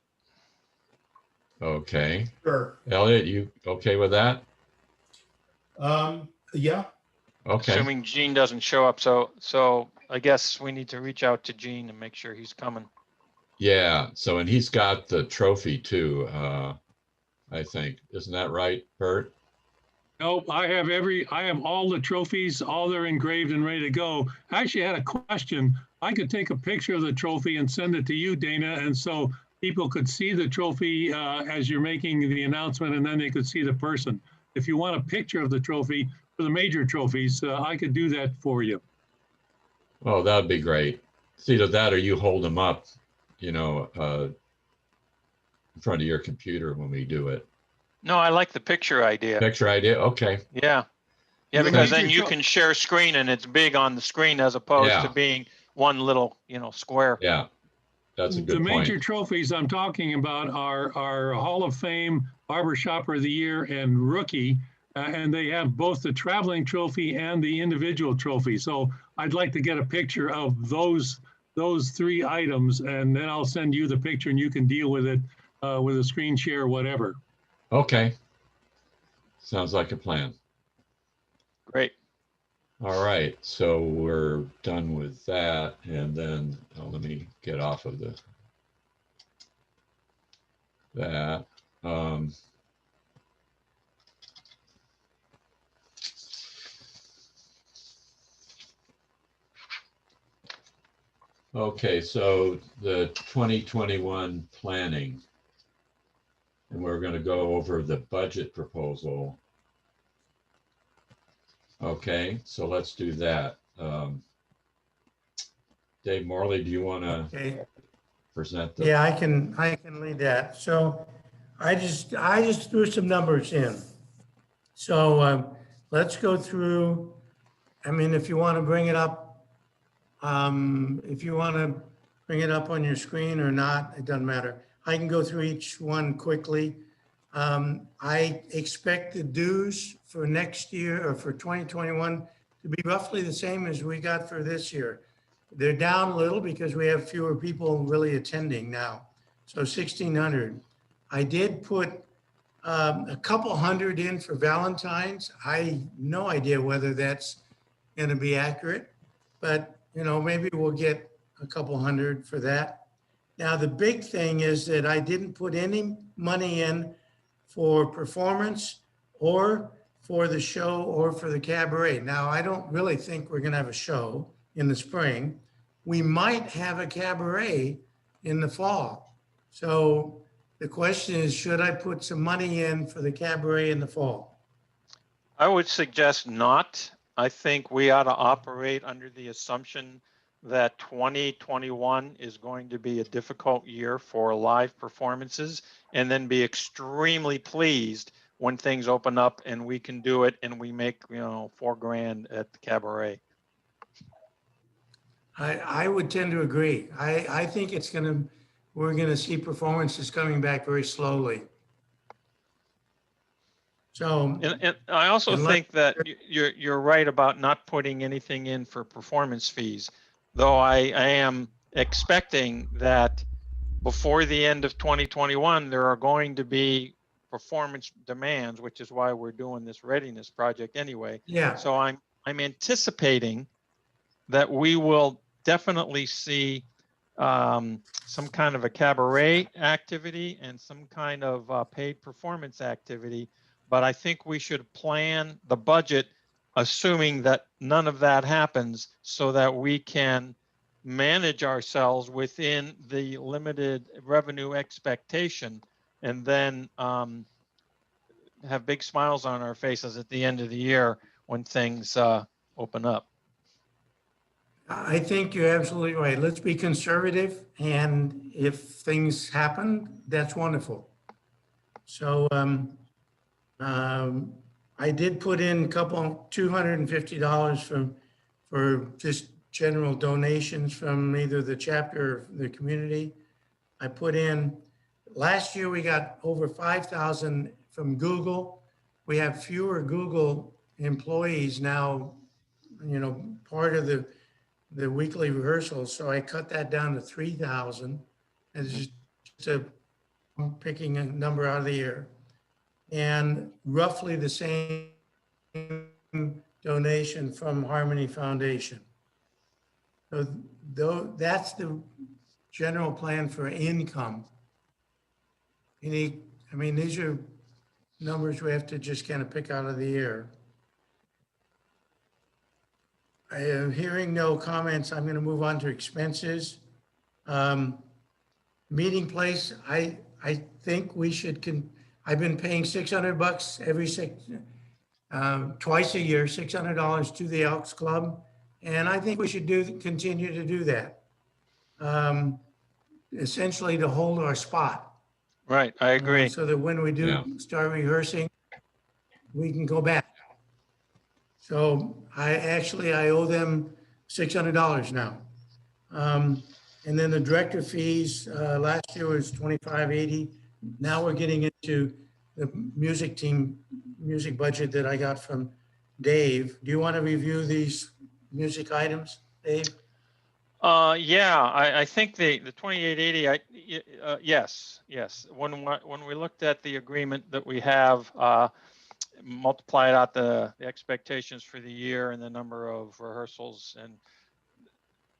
S1: Okay.
S4: Sure.
S1: Elliot, you okay with that?
S4: Yeah.
S1: Okay.
S2: Assuming Gene doesn't show up. So I guess we need to reach out to Gene and make sure he's coming.
S1: Yeah. So, and he's got the trophy too, I think. Isn't that right, Bert?
S10: Nope, I have all the trophies, all they're engraved and ready to go. I actually had a question. I could take a picture of the trophy and send it to you, Dana, and so people could see the trophy as you're making the announcement, and then they could see the person. If you want a picture of the trophy for the major trophies, I could do that for you.
S1: Oh, that would be great. It's either that or you hold them up, in front of your computer when we do it.
S2: No, I like the picture idea.
S1: Picture idea? Okay.
S2: Yeah. Yeah, because then you can share screen and it's big on the screen as opposed to being one little, square.
S1: Yeah, that's a good point.
S10: The major trophies I'm talking about are Hall of Fame, Barber Shopper of the Year, and Rookie. And they have both the traveling trophy and the individual trophy. So I'd like to get a picture of those 3 items, and then I'll send you the picture and you can deal with it with a screen share or whatever.
S1: Okay. Sounds like a plan.
S2: Great.
S1: All right. So we're done with that. And then let me get off of that. Okay, so the 2021 planning, and we're going to go over the budget proposal. Okay, so let's do that. Dave Morley, do you want to present the?
S7: Yeah, I can lead that. So I just threw some numbers in. So let's go through. I mean, if you want to bring it up. If you want to bring it up on your screen or not, it doesn't matter. I can go through each one quickly. I expect the dues for next year or for 2021 to be roughly the same as we got for this year. They're down a little because we have fewer people really attending now. So 1,600. I did put a couple hundred in for Valentine's. I no idea whether that's going to be accurate. but maybe we'll get a couple hundred for that. Now, the big thing is that I didn't put any money in for performance or for the show or for the cabaret. Now, I don't really think we're gonna have a show in the spring. We might have a cabaret in the fall. So the question is, should I put some money in for the cabaret in the fall?
S2: I would suggest not. I think we ought to operate under the assumption that 2021 is going to be a difficult year for live performances, and then be extremely pleased when things open up and we can do it and we make, $4,000 at the cabaret.
S7: I would tend to agree. I think we're gonna see performances coming back very slowly. So,
S2: And I also
S7: Unless-
S2: think that you're right about not putting anything in for performance fees, though I am expecting that before the end of 2021, there are going to be performance demands, which is why we're doing this readiness project anyway.
S7: yeah,
S2: So I'm anticipating that we will definitely see some kind of a cabaret activity and some kind of paid performance activity. But I think we should plan the budget assuming that none of that happens, so that we can manage ourselves within the limited revenue expectation, and then have big smiles on our faces at the end of the year when things open up.
S7: I think you're absolutely right. Let's be conservative, and if things happen, that's wonderful. So I did put in a couple, $250 for just general donations from either the chapter or the community. I put in, last year we got over 5,000 from Google. We have fewer Google employees now, part of the weekly rehearsals. So I cut that down to 3,000. And it's just picking a number out of the air. And roughly the same donation from Harmony Foundation. So that's the general plan for income. These are numbers we have to just kind of pick out of the air. I am hearing no comments. I'm going to move on to expenses. Meeting place, I think we should, I've been paying $600 twice a year, $600 to the Elks Club. And I think we should continue to do that. Essentially to hold our spot.
S2: Right, I agree.
S7: So that when we do start rehearsing, we can go back. So I owe them $600 now. And then the director fees, last year was $25.80. Now we're getting into the music budget that I got from Dave. Do you want to review these music items, Dave?
S2: Yeah, I think the 2880, yes. When we looked at the agreement that we have, multiplied out the expectations for the year and the number of rehearsals, and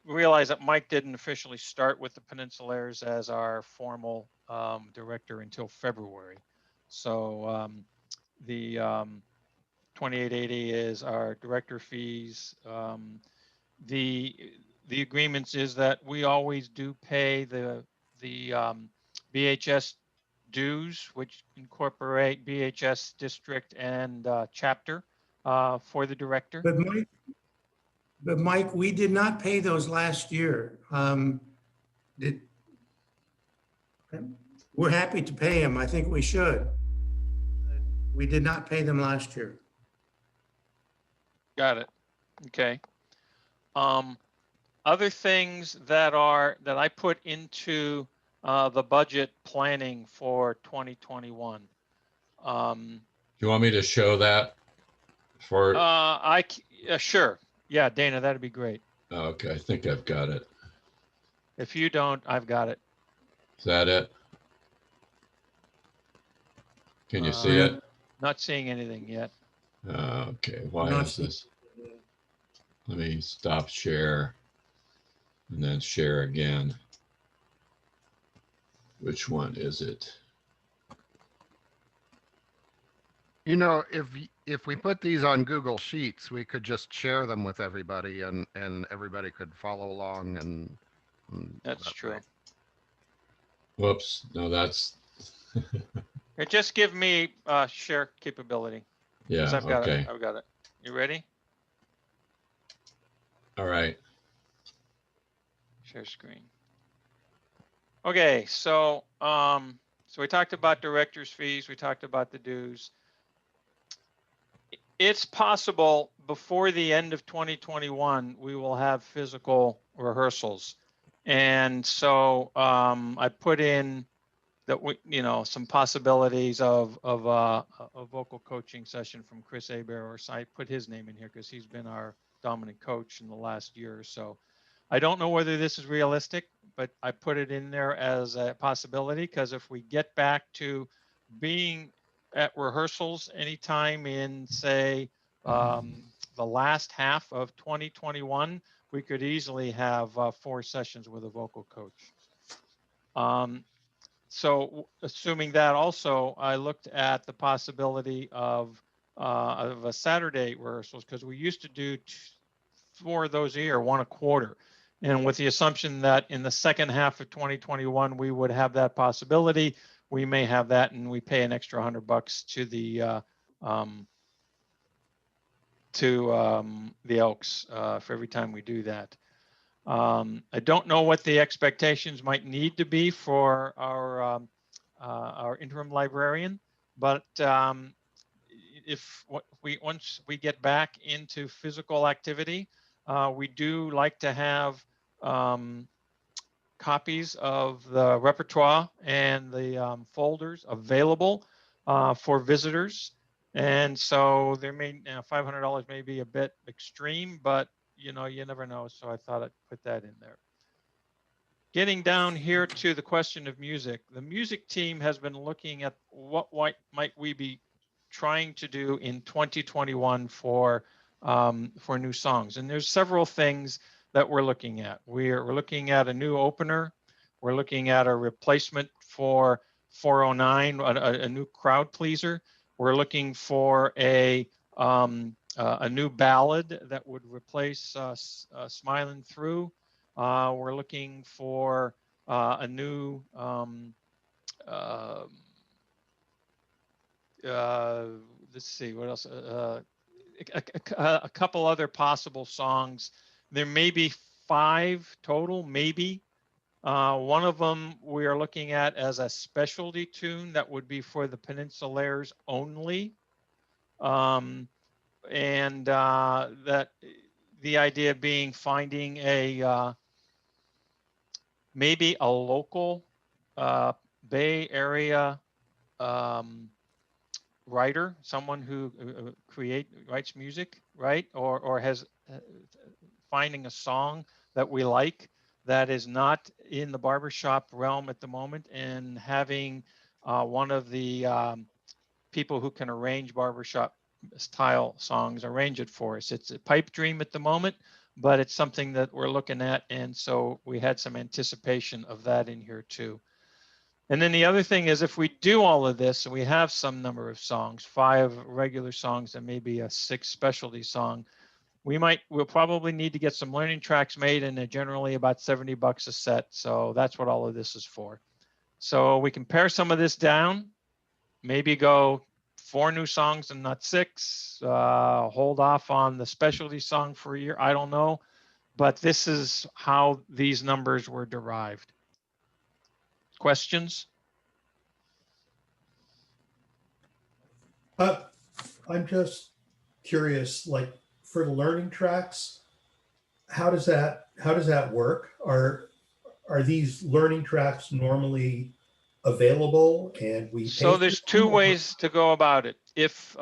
S2: realized that Mike didn't officially start with the Peninsulaires as our formal director until February. So the 2880 is our director fees. The agreements is that we always do pay the BHS dues, which incorporate BHS district and chapter for the director.
S7: But Mike, we did not pay those last year. We're happy to pay them. I think we should. We did not pay them last year.
S2: Got it. Okay. Other things that I put into the budget planning for 2021.
S1: Do you want me to show that for?
S2: Sure. Yeah, Dana, that'd be great.
S1: Okay, I think I've got it.
S2: If you don't, I've got it.
S1: Is that it? Can you see it?
S2: Not seeing anything yet.
S1: Okay, why is this? Let me stop share and then share again. Which one is it?
S3: You know, if we put these on Google Sheets, we could just share them with everybody, and everybody could follow along, and
S2: That's
S3: that
S2: true.
S3: way.
S1: Whoops, no, that's,
S2: It just give me share capability. 'Cause
S1: yeah,
S2: I've got
S1: okay.
S2: it. I've got it. You ready?
S1: All right.
S2: Share screen. Okay, so so we talked about director's fees. We talked about the dues. It's possible before the end of 2021 we will have physical rehearsals, and so I put in that we, you know, some possibilities of a vocal coaching session from Chris Aber, or I put his name in here because he's been our dominant coach in the last year or so. I don't know whether this is realistic, but I put it in there as a possibility because if we get back to being at rehearsals anytime in, say, the last half of 2021, we could easily have 4 sessions with a vocal coach. So assuming that also, I looked at the possibility of a Saturday rehearsals because we used to do 4 of those a year, 1 a quarter. And with the assumption that in the second half of 2021, we would have that possibility, we may have that and we pay an extra $100 to the Elks for every time we do that. I don't know what the expectations might need to be for our interim librarian, but if once we get back into physical activity, we do like to have copies of the repertoire and the folders available for visitors. And so there may, $500 may be a bit extreme, but you know, you never know. So I thought I'd put that in there. Getting down here to the question of music, the music team has been looking at what might we be trying to do in 2021 for new songs. And there's several things that we're looking at. We're looking at a new opener. We're looking at a replacement for 409, a new crowd pleaser. We're looking for a new ballad that would replace Smiling Through. We're looking for a new let's see what else, a couple other possible songs. There may be 5 total, maybe. One of them we are looking at as a specialty tune that would be for the Peninsulaires only. And that the idea being finding a maybe a local Bay Area writer, someone who writes music, right? Or has finding a song that we like that is not in the barbershop realm at the moment, and having one of the people who can arrange barbershop style songs arrange it for us. It's a pipe dream at the moment, but it's something that we're looking at. And so we had some anticipation of that in here too. And then the other thing is, if we do all of this and we have some number of songs, 5 regular songs and maybe a 6 specialty song, we'll probably need to get some learning tracks made, and they're generally about $70 a set. So that's what all of this is for. So we can pare some of this down, maybe go 4 new songs and not 6, hold off on the specialty song for a year. I don't know, but this is how these numbers were derived. Questions?
S4: I'm just curious, like for the learning tracks, how does that work? Are these learning tracks normally available and we pay
S2: So there's
S4: for them,
S2: 2
S4: or-
S2: ways to go about it. If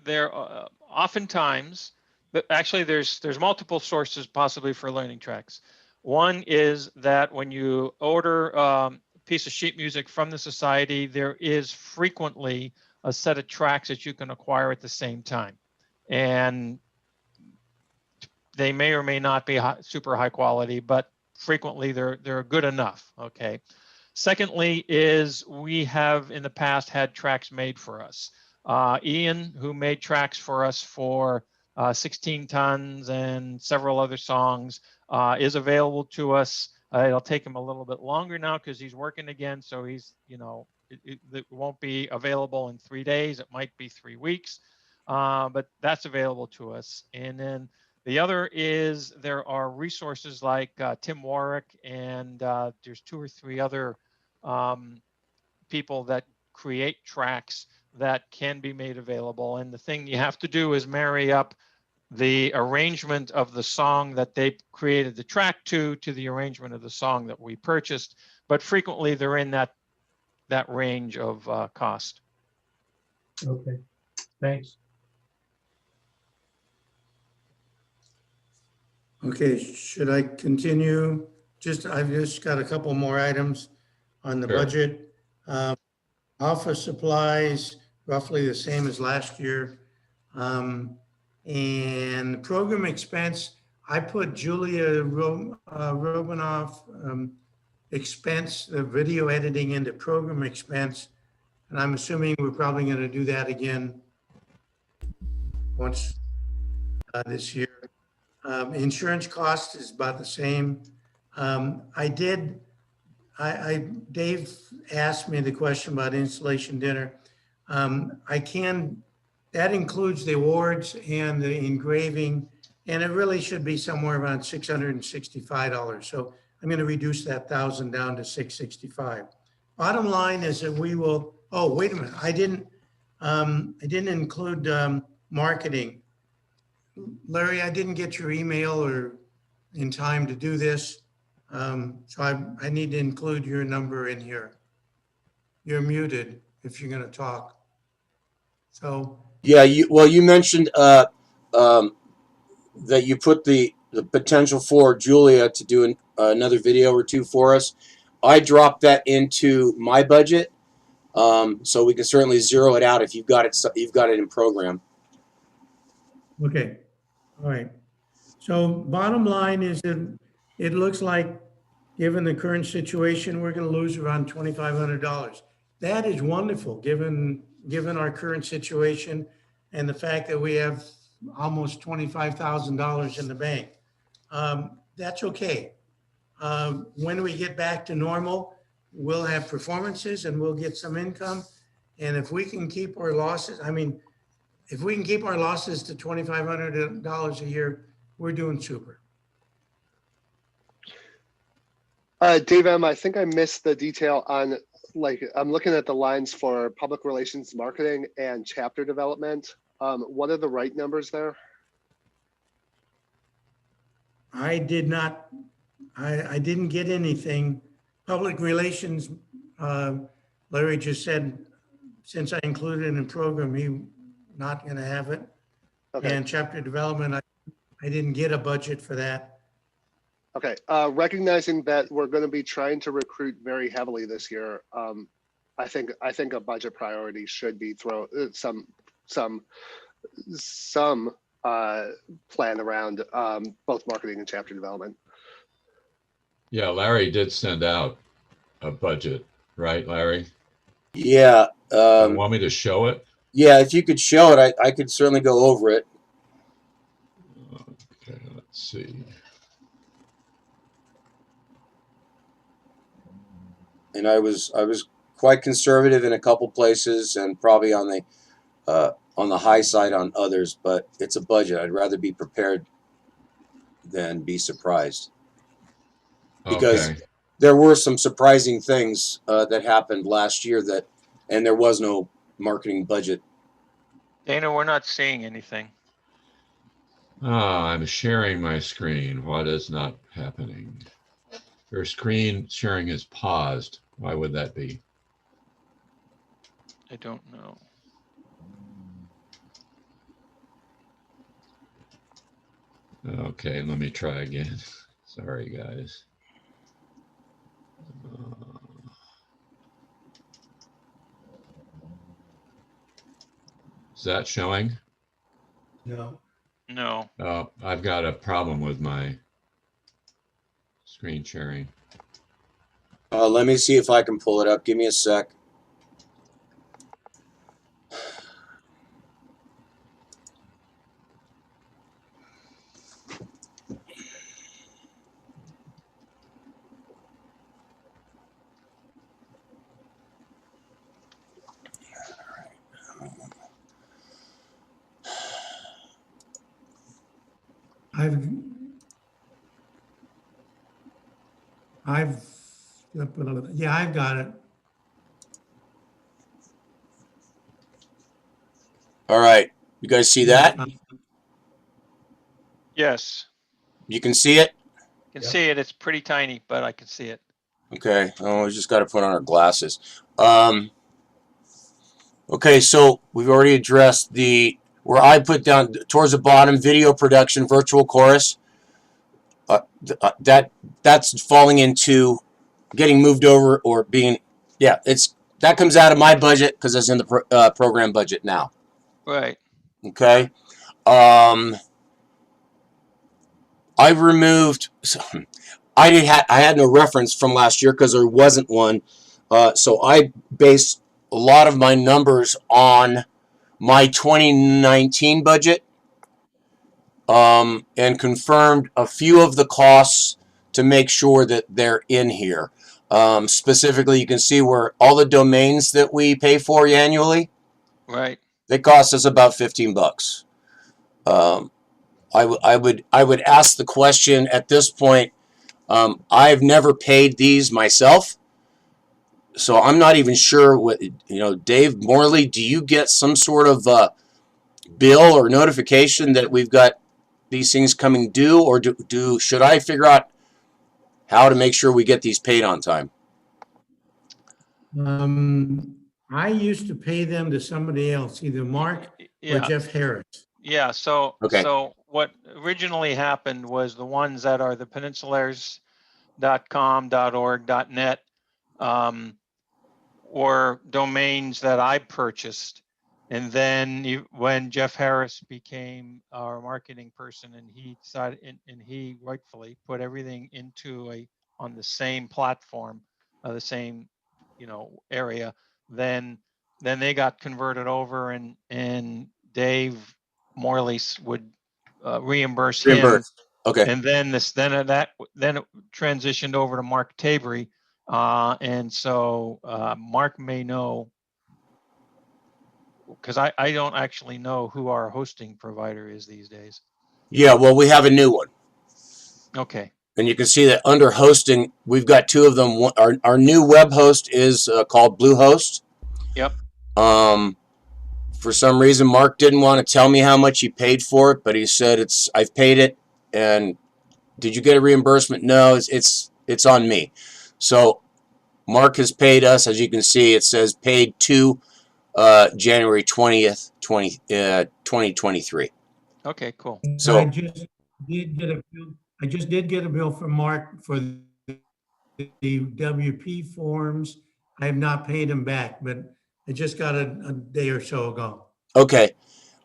S2: there oftentimes, but actually there's multiple sources possibly for learning tracks. One is that when you order a piece of sheet music from the society, there is frequently a set of tracks that you can acquire at the same time. And they may or may not be super high quality, but frequently they're good enough. Okay. Secondly is we have in the past had tracks made for us. Ian, who made tracks for us for 16 Tons and several other songs, is available to us. It'll take him a little bit longer now because he's working again. So he's, it won't be available in 3 days. It might be 3 weeks, but that's available to us. And then the other is there are resources like Tim Warwick, and there's 2 or 3 other people that create tracks that can be made available. And the thing you have to do is marry up the arrangement of the song that they created the track to the arrangement of the song that we purchased. But frequently they're in that range of cost.
S11: Okay, thanks.
S7: Okay, should I continue? I've just got a couple more items on the
S1: Sure.
S7: budget. Office supplies, roughly the same as last year. And program expense, I put Julia Robinoff expense, the video editing into program expense. And I'm assuming we're probably going to do that again once this year. Insurance cost is about the same. Dave asked me the question about installation dinner. That includes the awards and the engraving, and it really should be somewhere around $665. So I'm going to reduce that 1,000 down to $665. Bottom line is that we will, oh, wait a minute. I didn't include marketing. Larry, I didn't get your email or in time to do this. So I need to include your number in here. You're muted if you're going to talk. So.
S8: Yeah, you mentioned that you put the potential for Julia to do another video or 2 for us. I dropped that into my budget, so we can certainly zero it out if you've got it in program.
S7: Okay, all right. So bottom line is that it looks like, given the current situation, we're going to lose around $2,500. That is wonderful, given our current situation and the fact that we have almost $25,000 in the bank. That's okay. When we get back to normal, we'll have performances and we'll get some income. And if we can keep our losses, if we can keep our losses to $2,500 a year, we're doing super.
S6: Dave M., I think I missed the detail on, I'm looking at the lines for public relations, marketing, and chapter development. What are the right numbers there?
S7: I didn't get anything. Public relations, Larry just said, since I included it in the program, he not going to have it.
S6: Okay.
S7: And chapter development, I didn't get a budget for that.
S6: Okay, recognizing that we're going to be trying to recruit very heavily this year, I think a budget priority should be some plan around both marketing and chapter development.
S1: Yeah, Larry did send out a budget, right, Larry?
S8: Yeah.
S1: You want me to show it?
S8: Yeah, if you could show it, I could certainly go over it.
S1: Okay, let's see.
S8: And I was quite conservative in a couple places and probably on the high side on others, but it's a budget. I'd rather be prepared than be surprised. Because there were some surprising things that happened last year and there was no marketing budget.
S2: Dana, we're not seeing anything.
S1: I'm sharing my screen. What is not happening? Your screen sharing is paused. Why would that be?
S2: I don't know.
S1: Okay, let me try again. Sorry, guys. Is that showing?
S4: No.
S2: No.
S1: I've got a problem with my screen sharing.
S8: Let me see if I can pull it up. Give me a sec.
S7: Yeah, I've got it.
S8: All right. You guys see that?
S2: Yes.
S8: You can see it?
S2: Can
S4: Yep.
S2: see it. It's pretty tiny, but I can see it.
S8: Okay. Oh, we just got to put on our glasses. Okay, so we've already addressed where I put down towards the bottom, video production, virtual chorus. That's falling into getting moved over or being, yeah, that comes out of my budget because it's in the program budget now.
S2: Right.
S8: Okay. I've removed. I had no reference from last year because there wasn't one. So I based a lot of my numbers on my 2019 budget, and confirmed a few of the costs to make sure that they're in here. Specifically, you can see where all the domains that we pay for annually,
S2: Right.
S8: they cost us about $15. I would ask the question at this point. I've never paid these myself, so I'm not even sure what, Dave Morley, do you get some sort of bill or notification that we've got these things coming due, or should I figure out how to make sure we get these paid on time?
S7: I used to pay them to somebody else, either Mark or
S2: Yeah.
S7: Jeff Harris.
S2: Yeah. So,
S8: Okay.
S2: so what originally happened was the ones that are the peninsulaires.com, .org, .net, were domains that I purchased. And then when Jeff Harris became our marketing person, and he decided, and he rightfully put everything on the same platform, the same, area, then they got converted over, and Dave Morley would reimburse him.
S8: Reimbursed. Okay.
S2: And then it transitioned over to Mark Tabery. And so Mark may know, because I don't actually know who our hosting provider is these days.
S8: Yeah, well, we have a new one.
S2: Okay.
S8: And you can see that under hosting, we've got two of them. Our new web host is called Bluehost.
S2: Yep.
S8: For some reason, Mark didn't want to tell me how much he paid for it, but he said I've paid it. And did you get a reimbursement? No, it's on me. So Mark has paid us, as you can see. It says paid to January 20th, 2023.
S2: Okay, cool.
S8: So
S7: I just did get a bill from Mark for the WP forms. I have not paid him back, but I just got a day or so ago.
S8: okay,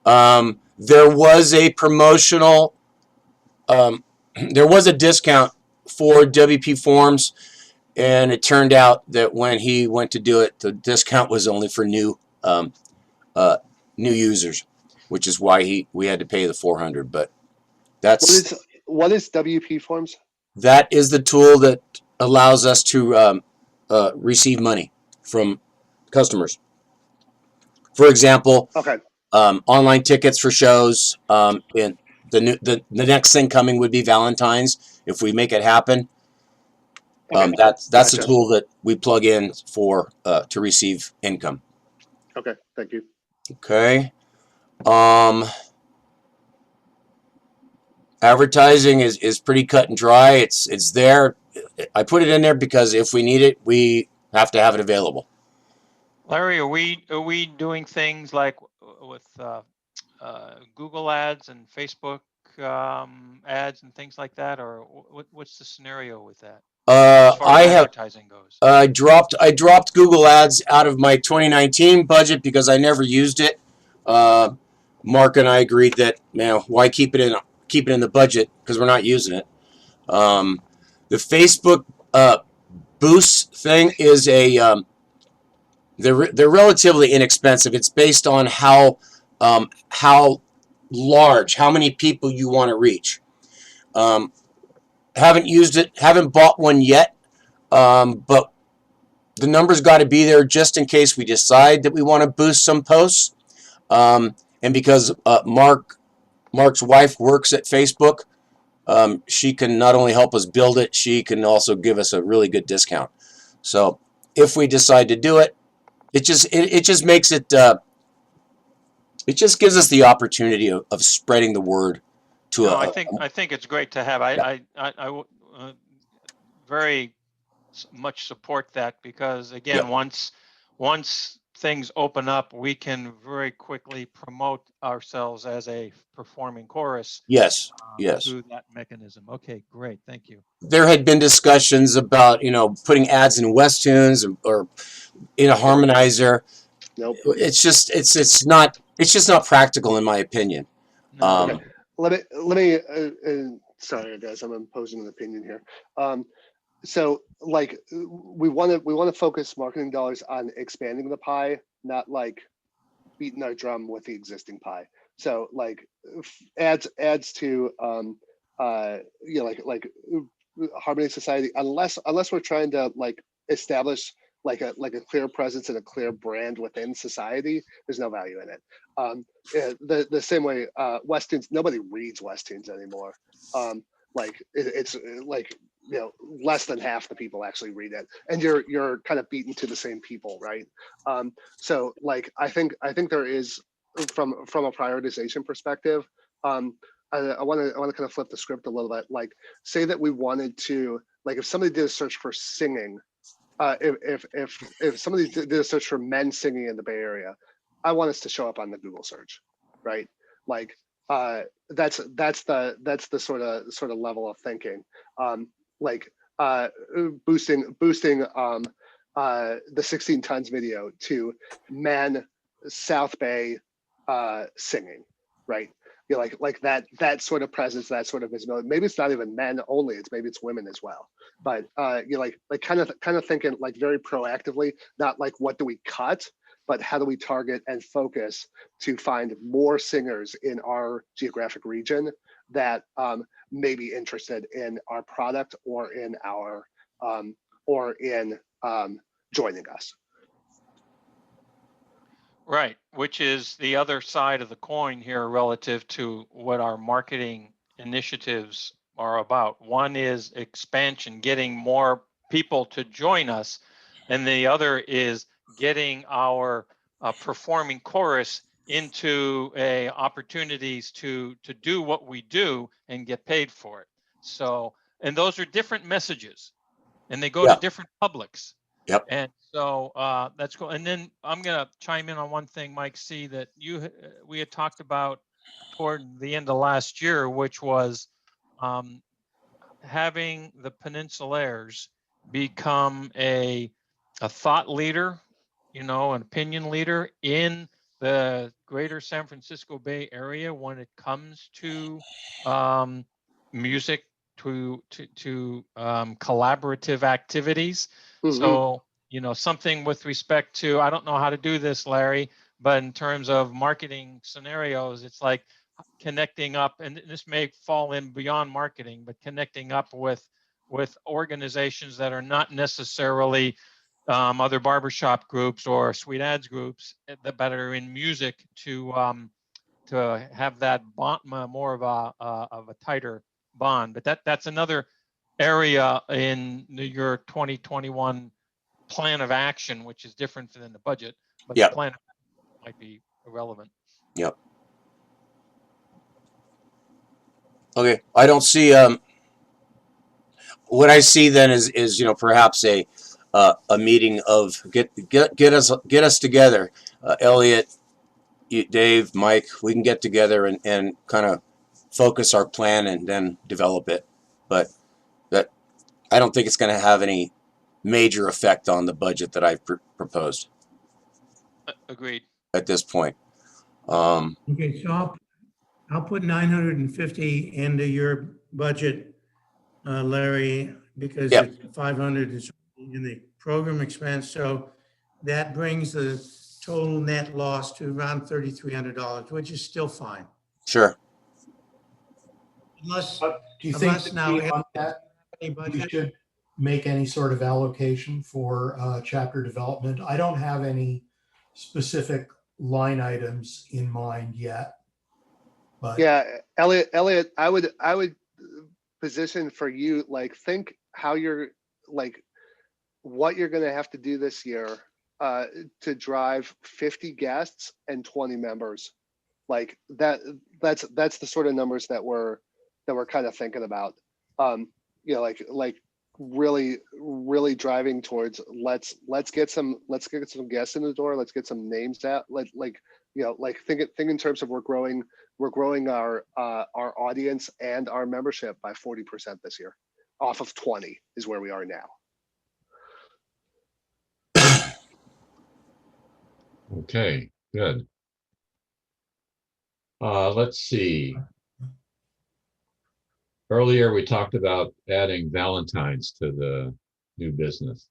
S8: there was a promotional. There was a discount for WP forms, and it turned out that when he went to do it, the discount was only for new users, which is why we had to pay the $400. But
S6: What is WP Forms?
S8: that is the tool that allows us to receive money from customers. For example,
S6: Okay.
S8: Online tickets for shows. And the next thing coming would be Valentine's. If we make it happen,
S6: Okay.
S8: that's
S6: Gotcha.
S8: a tool that we plug in for to receive income.
S6: Okay. Thank you.
S8: Okay. Advertising is pretty cut and dry. It's there. I put it in there because if we need it, we have to have it available.
S2: Larry, are we doing things like with Google ads and Facebook ads and things like that, or what's the scenario with that as far as advertising goes?
S8: I dropped Google ads out of my 2019 budget because I never used it. Mark and I agreed that, man, why keep it in the budget because we're not using it. The Facebook boost thing is they're relatively inexpensive. It's based on how large, how many people you want to reach. Haven't used it, haven't bought one yet, but the number's got to be there just in case we decide that we want to boost some posts. And because Mark's wife works at Facebook, she can not only help us build it, she can also give us a really good discount. So if we decide to do it, it just makes it it just gives us the opportunity of spreading the word to
S2: No, I think it's great to have. I very much support that because again, once things open up, we can very quickly promote ourselves as a performing chorus.
S8: Yes.
S2: Through that mechanism. Okay, great. Thank you.
S8: There had been discussions about putting ads in Westunes or in a harmonizer.
S6: Nope.
S8: It's just not practical in my opinion.
S2: No.
S6: Okay. Let me sorry guys, I'm imposing an opinion here. So like we want to focus marketing dollars on expanding the pie, not like beating our drum with the existing pie. So like ads to like Harmony Society, unless we're trying to like establish like a clear presence and a clear brand within society, there's no value in it. The same way Westunes, nobody reads Westunes anymore. Like it's like less than half the people actually read it, and you're kind of beaten to the same people, right? So like I think there is from a prioritization perspective. I want to kind of flip the script a little bit. Like say that we wanted to, like if somebody did a search for singing, if somebody did a search for men singing in the Bay Area, I want us to show up on the Google search, right? Like that's the sort of level of thinking. Like boosting the 16 tons video to men South Bay singing, right? Like that sort of presence, that sort of visibility. Maybe it's not even men only, maybe it's women as well. But like kind of thinking like very proactively, not like what do we cut, but how do we target and focus to find more singers in our geographic region that may be interested in our product or in our joining us.
S2: Right, which is the other side of the coin here relative to what our marketing initiatives are about. One is expansion, getting more people to join us, and the other is getting our performing chorus into opportunities to do what we do and get paid for it. So, and those are different messages, and they go to different publics.
S8: Yep.
S2: And so that's cool. And then I'm going to chime in on one thing, Mike C, that we had talked about toward the end of last year, which was having the Peninsulaires become a thought leader, an opinion leader in the greater San Francisco Bay Area when it comes to music, to collaborative activities. Mm-hmm. So, something with respect to, I don't know how to do this, Larry, but in terms of marketing scenarios, it's like connecting up, and this may fall in beyond marketing, but connecting up with organizations that are not necessarily other barbershop groups or sweet ads groups that are in music to have that bond, more of a tighter bond. But that's another area in your 2021 plan of action, which is different than the budget, but the plan might be irrelevant.
S8: Yep. Okay, I don't see. What I see then is perhaps a meeting of get us together, Elliot, Dave, Mike. We can get together and kind of focus our plan and then develop it. But that I don't think it's going to have any major effect on the budget that I've proposed.
S2: Agreed.
S8: At this point.
S7: Okay, so I'll put 950 into your budget, Larry, because
S8: Yep.
S7: it's 500 is in the program expense. So that brings the total net loss to around $3,300, which is still fine.
S8: Sure.
S7: Unless,
S4: Do you think
S7: unless
S4: that
S7: now
S4: beyond that,
S7: any
S4: we
S7: budget.
S4: should make any sort of allocation for chapter development? I don't have any specific line items in mind yet. But
S6: Yeah, Elliot, I would position for you, like, think how you're, like, what you're gonna have to do this year to drive 50 guests and 20 members. Like that's the sort of numbers that we're kind of thinking about. You know, like really driving towards let's get some guests in the door, let's get some names out, like you know, like think in terms of we're growing our audience and our membership by 40% this year, off of 20 is where we are now.
S1: Okay, good. Let's see. Earlier, we talked about adding Valentine's to the new business.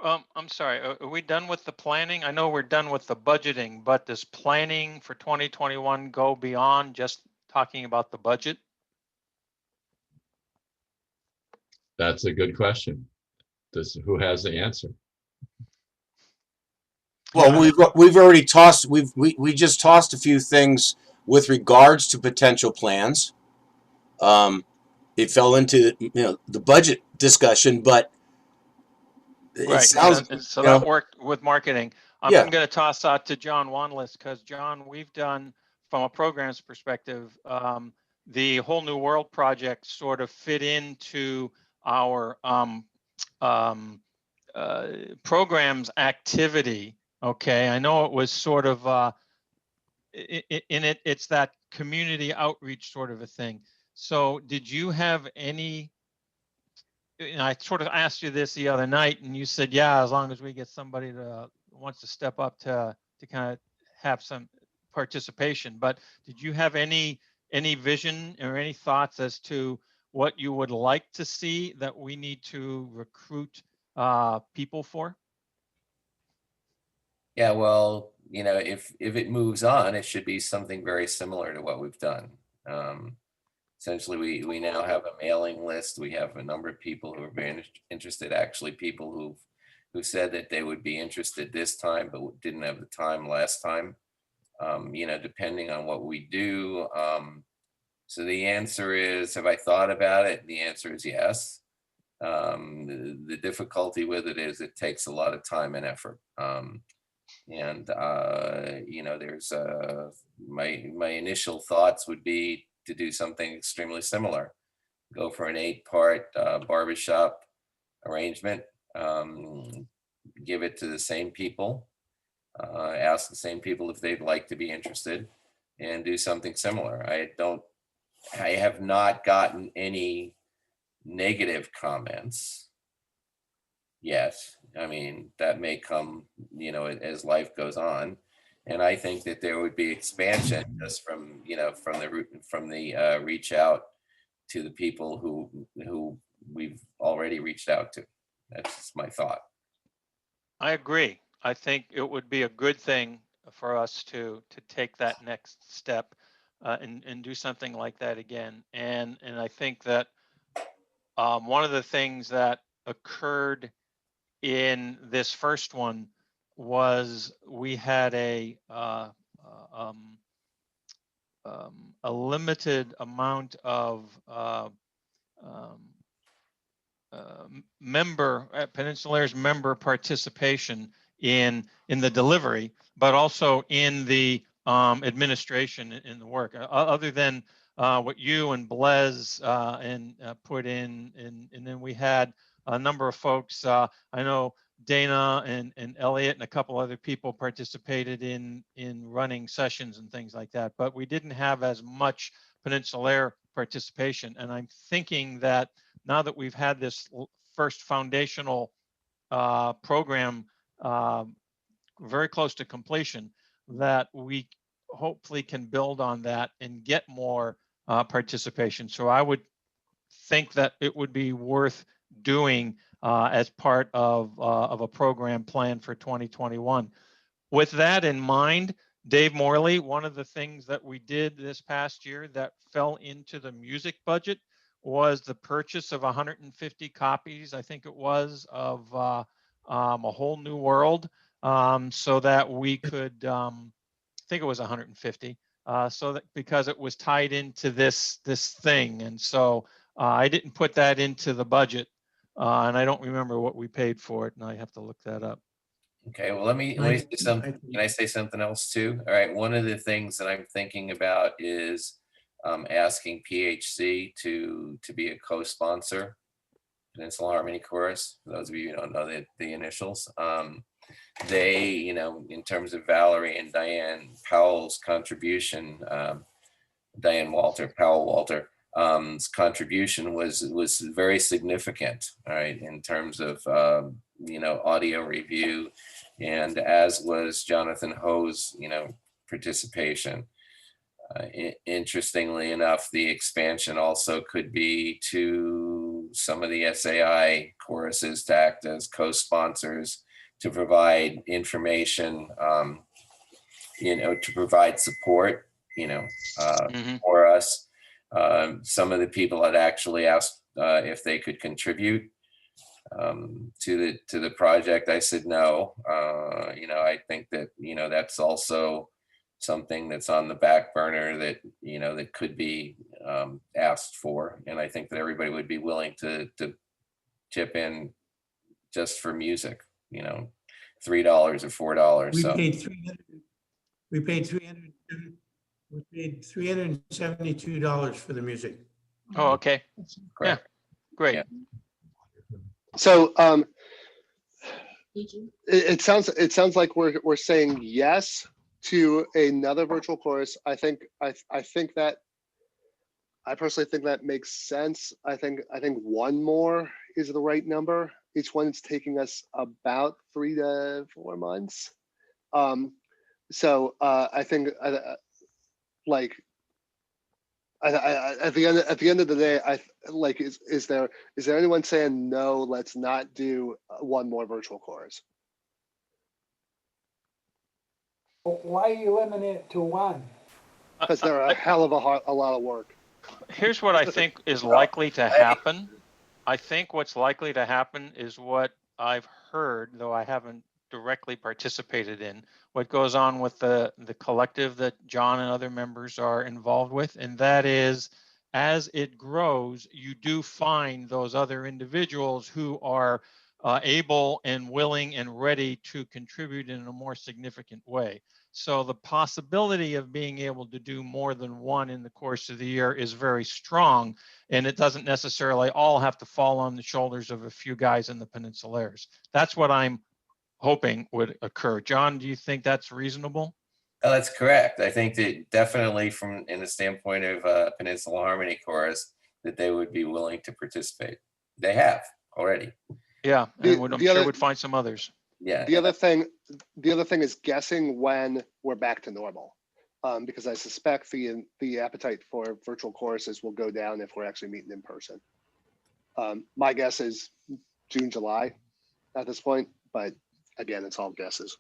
S2: I'm sorry, are we done with the planning? I know we're done with the budgeting, but does planning for 2021 go beyond just talking about the budget?
S1: That's a good question. Who has the answer?
S8: Well, we've already tossed, we just tossed a few things with regards to potential plans. It fell into, you know, the budget discussion, but it
S2: Right,
S8: sounds,
S2: so
S8: you know,
S2: that worked with marketing. I'm
S8: yeah,
S2: gonna toss out to John Wanless, because John, we've done, from a programs perspective, the Whole New World project sort of fit into our programs activity. Okay, I know it was sort of it's that community outreach sort of a thing. So did you have any, and I sort of asked you this the other night and you said, yeah, as long as we get somebody to wants to step up to kind of have some participation, but did you have any vision or any thoughts as to what you would like to see that we need to recruit people for?
S9: Yeah, well, you know, if it moves on, it should be something very similar to what we've done. Essentially, we now have a mailing list. We have a number of people who are very interested. Actually, people who said that they would be interested this time, but didn't have the time last time. You know, depending on what we do. So the answer is, have I thought about it? The answer is yes. The difficulty with it is it takes a lot of time and effort. And you know, there's my initial thoughts would be to do something extremely similar. Go for an 8-part barbershop arrangement. Give it to the same people. Ask the same people if they'd like to be interested, and do something similar. I have not gotten any negative comments yet. I mean, that may come, you know, as life goes on. And I think that there would be expansion just from, you know, from the reach out to the people who we've already reached out to. That's just my thought.
S2: I agree. I think it would be a good thing for us to take that next step and do something like that again. And I think that one of the things that occurred in this first one was we had a limited amount of Peninsulaires member participation in the delivery, but also in the administration in the work. Other than what you and Blaise put in, and then we had a number of folks. I know Dana and Elliot and a couple other people participated in running sessions and things like that, but we didn't have as much Peninsulaire participation. And I'm thinking that now that we've had this first foundational program very close to completion, that we hopefully can build on that and get more participation. So I would think that it would be worth doing as part of a program plan for 2021. With that in mind, Dave Morley, one of the things that we did this past year that fell into the music budget was the purchase of 150 copies, I think it was, of A Whole New World, so that we could, I think it was 150, so that because it was tied into this thing. And so I didn't put that into the budget, and I don't remember what we paid for it, and I have to look that up.
S9: Okay, well, let me say something. Can I say something else too? All right, one of the things that I'm thinking about is asking PHC to be a co-sponsor, Peninsula Harmony Chorus. For those of you who don't know the initials, they, you know, in terms of Valerie and Diane Powell's contribution, Powell Walter, contribution was very significant, all right, in terms of you know, audio review, and as was Jonathan Ho's, you know, participation. Interestingly enough, the expansion also could be to some of the SAI choruses to act as co-sponsors to provide information, you know, to provide support, you know, for us. Some of the people had actually asked if they could contribute to the project. I said no. You know, I think that, you know, that's also something that's on the back burner that, you know, that could be asked for, and I think that everybody would be willing to chip in just for music, you know, $3 or $4.
S7: We
S9: So
S7: paid $372 for the music.
S2: Oh, okay.
S9: correct.
S2: Great.
S9: Yeah.
S6: So it sounds like we're saying yes to another virtual chorus. I personally think that makes sense. I think one more is the right number. Each one's taking us about 3 to 4 months. So I think like at the end of the day, is there anyone saying no, let's not do one more virtual chorus?
S5: Why are you limiting it to one?
S6: Because they're a hell of a lot of work.
S2: Here's what I think is likely to happen. I think what's likely to happen is what I've heard, though I haven't directly participated in, what goes on with the collective that John and other members are involved with. And that is, as it grows, you do find those other individuals who are able and willing and ready to contribute in a more significant way. So the possibility of being able to do more than one in the course of the year is very strong, and it doesn't necessarily all have to fall on the shoulders of a few guys in the Peninsulaires. That's what I'm hoping would occur. John, do you think that's reasonable?
S9: Oh, that's correct. I think that definitely from in the standpoint of Peninsula Harmony Chorus, that they would be willing to participate. They have already.
S2: Yeah, and I'm sure we'd find some others.
S9: Yeah.
S6: The other thing is guessing when we're back to normal, because I suspect the appetite for virtual choruses will go down if we're actually meeting in person. My guess is June, July at this point, but again, it's all guesses.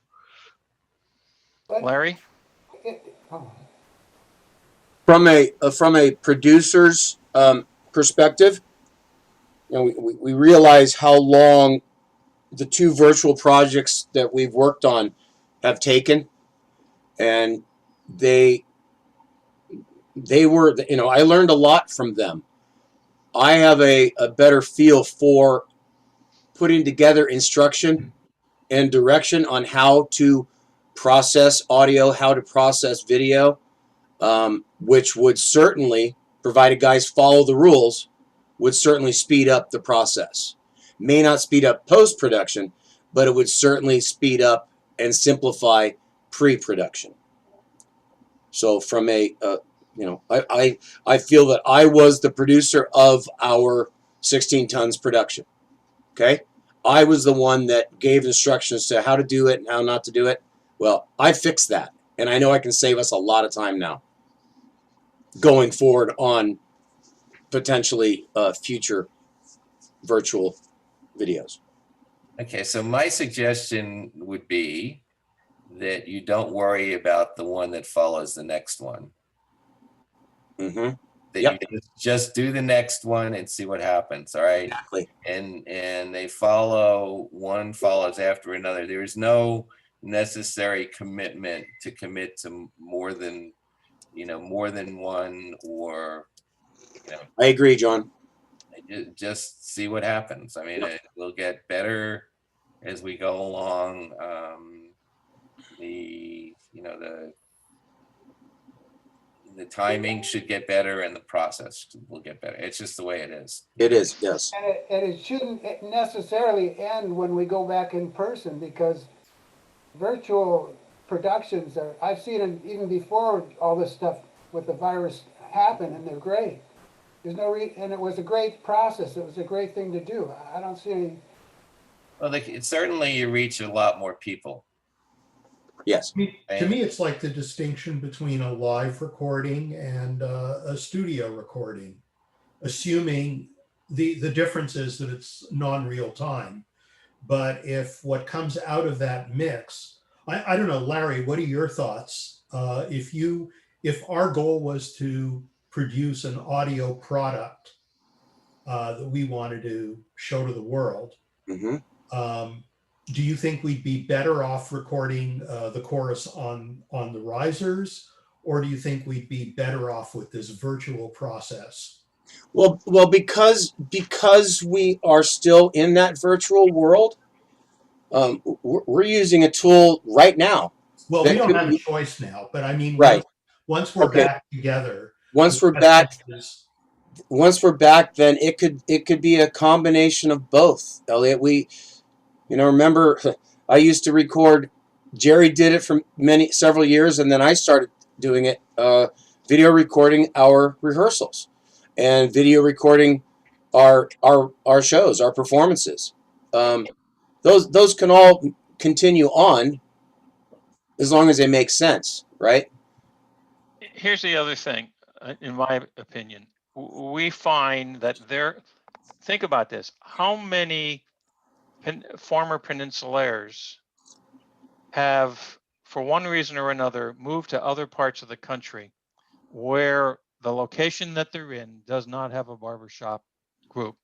S2: Larry?
S8: From a producer's perspective, you know, we realize how long the 2 virtual projects that we've worked on have taken, and they were, you know, I learned a lot from them. I have a better feel for putting together instruction and direction on how to process audio, how to process video, which would certainly, provided guys follow the rules, would certainly speed up the process. May not speed up post-production, but it would certainly speed up and simplify pre-production. So from a, you know, I feel that I was the producer of our 16 tons production. Okay. I was the one that gave instructions to how to do it and how not to do it. Well, I fixed that. And I know I can save us a lot of time now going forward on potentially future virtual videos.
S9: Okay, so my suggestion would be that you don't worry about the one that follows the next one.
S8: Mm-hmm.
S9: That
S8: Yep.
S9: you just do the next one and see what happens. All right.
S8: Exactly.
S9: And they follow, one follows after another. There is no necessary commitment to commit to more than one, or
S8: I agree, John.
S9: just see what happens. I mean, it will get better as we go along. The timing should get better and the process will get better. It's just the way it is.
S8: It is, yes.
S5: And it shouldn't necessarily end when we go back in person, because virtual productions are, I've seen them even before all this stuff with the virus happened, and they're great. There's no and it was a great process. It was a great thing to do. I don't see any.
S9: Well, certainly you reach a lot more people.
S8: Yes.
S4: To me, it's like the distinction between a live recording and a studio recording, assuming the difference is that it's non-real time. But if what comes out of that mix, I don't know, Larry, what are your thoughts? If our goal was to produce an audio product that we wanted to show to the world,
S8: Mm-hmm.
S4: Do you think we'd be better off recording the chorus on the risers, or do you think we'd be better off with this virtual process?
S8: Well, because we are still in that virtual world, we're using a tool right now.
S4: Well, we don't have a choice now, but I mean,
S8: right.
S4: Once we're back together.
S8: Once we're back, then it could be a combination of both. Elliot, remember, I used to record. Jerry did it for several years, and then I started doing it, video recording our rehearsals, and video recording our shows, our performances. Those can all continue on as long as they make sense, right?
S2: Here's the other thing, in my opinion. We find that think about this, how many former Peninsulaires have, for one reason or another, moved to other parts of the country where the location that they're in does not have a barbershop group,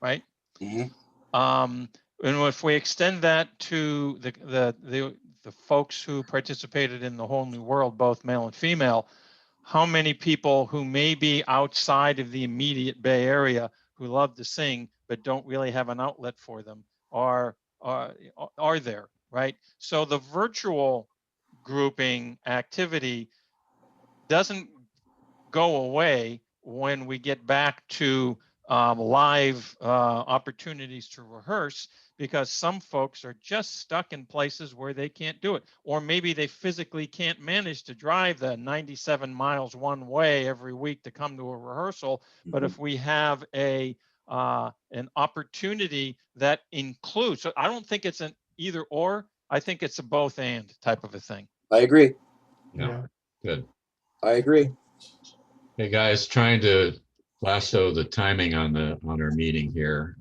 S2: right?
S8: Mm-hmm.
S2: And if we extend that to the folks who participated in the Whole New World, both male and female, how many people who may be outside of the immediate Bay Area who love to sing but don't really have an outlet for them are there, right? So the virtual grouping activity doesn't go away when we get back to live opportunities to rehearse, because some folks are just stuck in places where they can't do it, or maybe they physically can't manage to drive the 97 miles one way every week to come to a rehearsal. Mm-hmm. But if we have an opportunity that includes, so I don't think it's an either or, I think it's a both and type of a thing.
S8: I agree.
S1: Yeah. Good.
S8: I agree.
S1: Hey guys, trying to lasso the timing on our meeting here.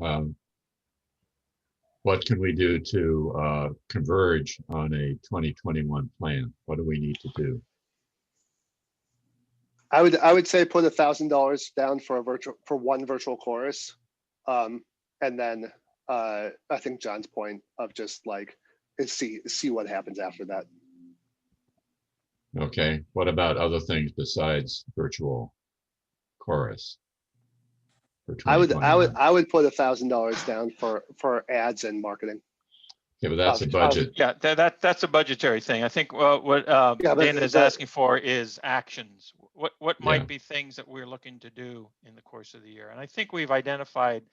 S1: What can we do to converge on a 2021 plan? What do we need to do?
S6: I would say put $1,000 down for one virtual chorus, and then I think John's point of just like see what happens after that.
S1: Okay. What about other things besides virtual chorus?
S6: I would put $1,000 down for ads and marketing.
S1: Yeah, but that's a budget.
S2: Yeah, that's a budgetary thing. I think what Dana is asking for is actions. What might be things that we're looking to do in the course of the year? And I think we've identified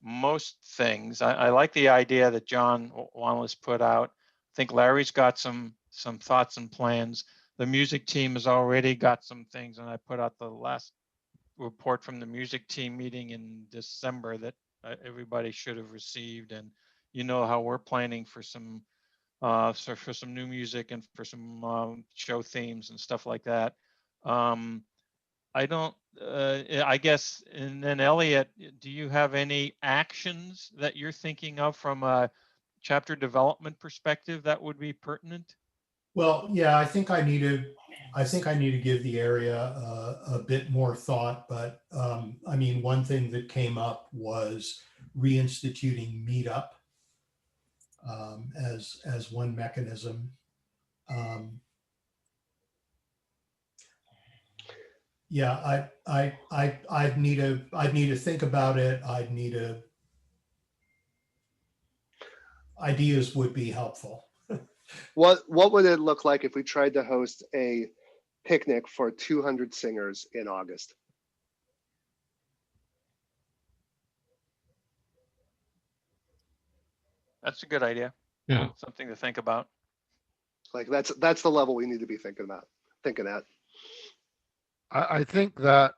S2: most things. I like the idea that John Wanless put out. I think Larry's got some thoughts and plans. The music team has already got some things, and I put out the last report from the music team meeting in December that everybody should have received. And you know how we're planning for some so for some new music and for some show themes and stuff like that. I don't, I guess, and then Elliot, do you have any actions that you're thinking of from a chapter development perspective that would be pertinent?
S4: Well, yeah, I think I need to give the area a bit more thought, but I mean, one thing that came up was reinstituting meetup as one mechanism. Yeah, I'd need to think about it. Ideas would be helpful.
S6: What would it look like if we tried to host a picnic for 200 singers in August?
S2: That's a good idea.
S1: Yeah.
S2: Something to think about.
S6: Like that's the level we need to be thinking at.
S3: I think that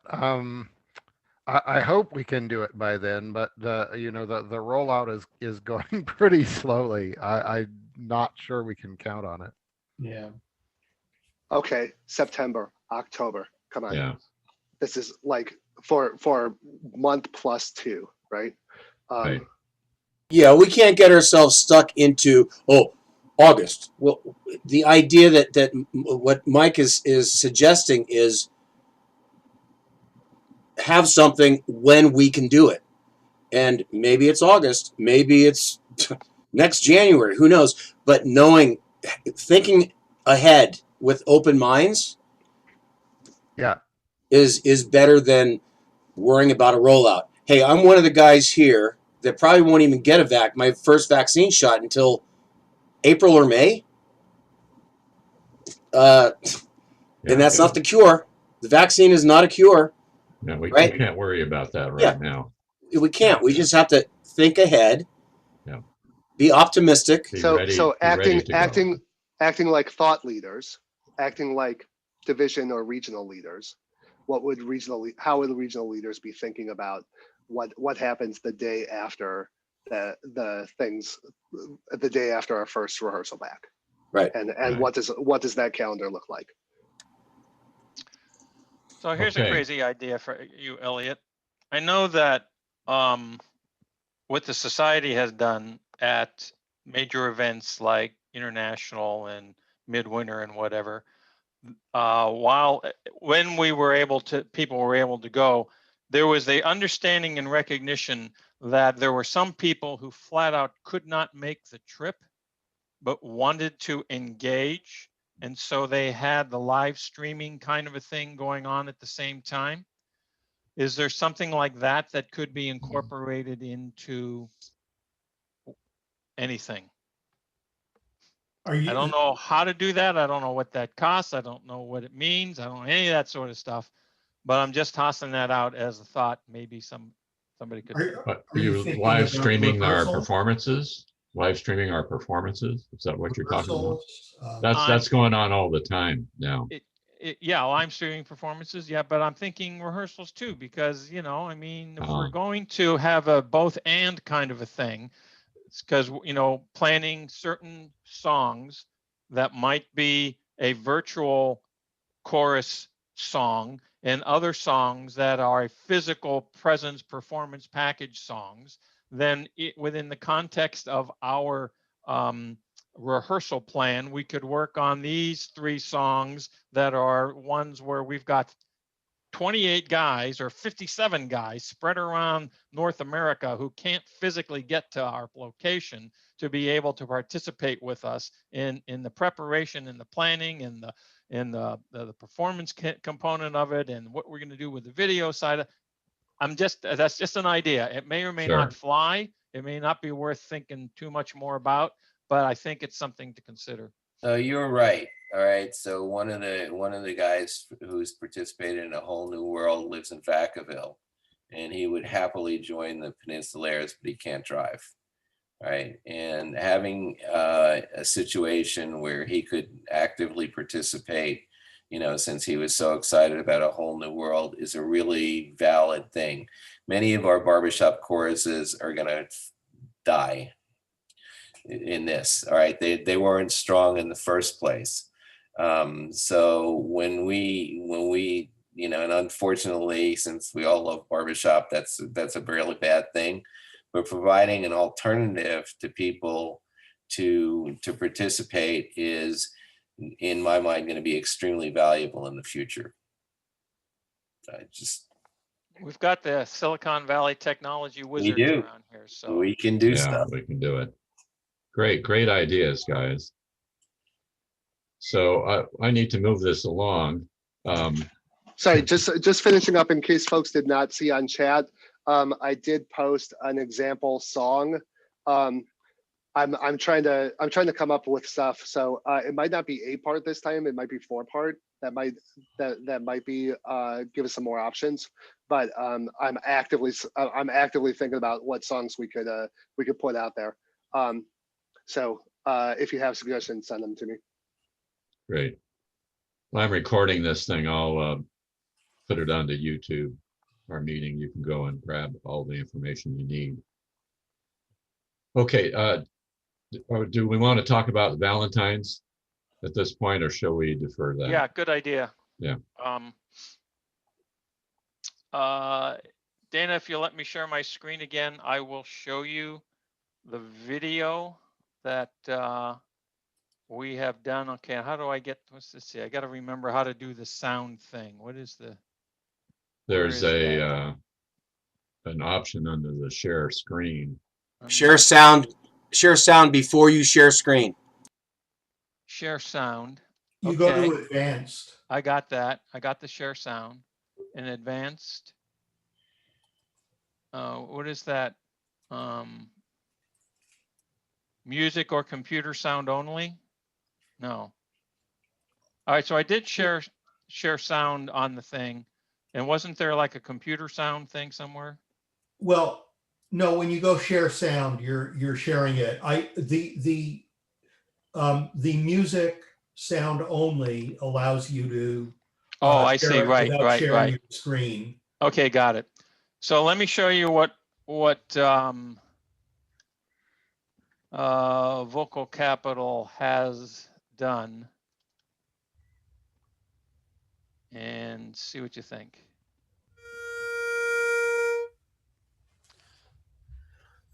S3: I hope we can do it by then, but the rollout is going pretty slowly. I'm not sure we can count on it.
S4: Yeah.
S6: Okay, September, October. Come on.
S1: Yeah.
S6: This is like for month plus 2, right?
S1: Right.
S8: Yeah, we can't get ourselves stuck into August. Well, the idea that what Mike is suggesting is have something when we can do it, and maybe it's August, maybe it's next January, who knows? But thinking ahead with open minds,
S3: Yeah,
S8: is better than worrying about a rollout. Hey, I'm one of the guys here that probably won't even get my first vaccine shot until April or May. And that's not the cure. The vaccine is not a cure.
S1: No, we
S8: right?
S1: can't worry about that right
S8: Yeah.
S1: now.
S8: We can't. We just have to think ahead.
S1: Yeah.
S8: Be optimistic.
S1: Be
S6: So
S1: ready to go.
S6: acting like thought leaders, acting like division or regional leaders. How would regional leaders be thinking about what happens the day after the day after our first rehearsal back?
S8: Right.
S6: And
S1: Right.
S6: what does that calendar look like?
S2: So here's
S1: Okay.
S2: a crazy idea for you, Elliot. I know that what the society has done at major events like International and Midwinter and whatever, when people were able to go, there was the understanding and recognition that there were some people who flat out could not make the trip, but wanted to engage. And so they had the live streaming kind of a thing going on at the same time. Is there something like that that could be incorporated into anything? I don't know how to do that. I don't know what that costs. I don't know what it means. I don't know any of that sort of stuff. But I'm just tossing that out as a thought. Maybe somebody could.
S1: But
S4: Are you
S1: you
S4: thinking
S1: live
S4: about
S1: streaming our
S4: rehearsal?
S1: performances? Live streaming our performances? Is that what you're talking about?
S4: Rehearsals,
S1: That's going on all the time now.
S2: Yeah, live streaming performances. Yeah, but I'm thinking rehearsals too, because, I mean, if we're going to have a both and kind of a thing, it's because, planning certain songs that might be a virtual chorus song and other songs that are a physical presence performance package songs, then within the context of our rehearsal plan, we could work on these 3 songs that are ones where we've got 28 guys or 57 guys spread around North America who can't physically get to our location to be able to participate with us in the preparation and the planning and the performance component of it and what we're going to do with the video side. That's just an idea. It may or may not fly. It may not be worth thinking too much more about, but I think it's something to consider.
S9: You're right. All right. So one of the guys who's participated in A Whole New World lives in Vacaville, and he would happily join the Peninsulaires, but he can't drive. Right. And having a situation where he could actively participate, since he was so excited about A Whole New World, is a really valid thing. Many of our barbershop choruses are going to die. in this. All right, they weren't strong in the first place. So when we and unfortunately, since we all love barbershop, that's a really bad thing. But providing an alternative to people to participate is, in my mind, going to be extremely valuable in the future.
S2: We've got the Silicon Valley technology wizards
S9: do.
S2: around here, so
S9: We can do
S1: Yeah,
S9: stuff.
S1: we can do it. Great ideas, guys. So I need to move this along.
S6: Sorry, just finishing up in case folks did not see on chat. I did post an example song. I'm trying to come up with stuff. So it might not be 8-part this time. It might be 4-part. That might be give us some more options. But I'm actively thinking about what songs we could put out there. So if you have suggestions, send them to me.
S1: Great. Well, I'm recording this thing. I'll put it onto YouTube, our meeting. You can go and grab all the information you need. Okay. Do we want to talk about Valentine's at this point, or shall we defer that?
S2: yeah, good idea.
S1: Yeah.
S2: Dana, if you'll let me share my screen again, I will show you the video that we have done. Okay, how do I get, what's this? See, I got to remember how to do the sound thing. What is the?
S1: There's
S2: where is
S1: an option under the share screen.
S8: Share sound before you share screen.
S2: Share sound.
S4: You go
S2: Okay.
S4: to advanced.
S2: I got that. I got the share sound in advanced. What is that? Music or computer sound only? No. All right, so I did share sound on the thing. And wasn't there like a computer sound thing somewhere?
S4: Well, no, when you go share sound, you're sharing it. The music sound only allows you to
S2: Oh, I
S4: share
S2: see.
S4: it
S2: Right,
S4: without
S2: right,
S4: sharing
S2: right.
S4: your screen.
S2: Okay, got it. So let me show you what Vocal Capital has done and see what you think.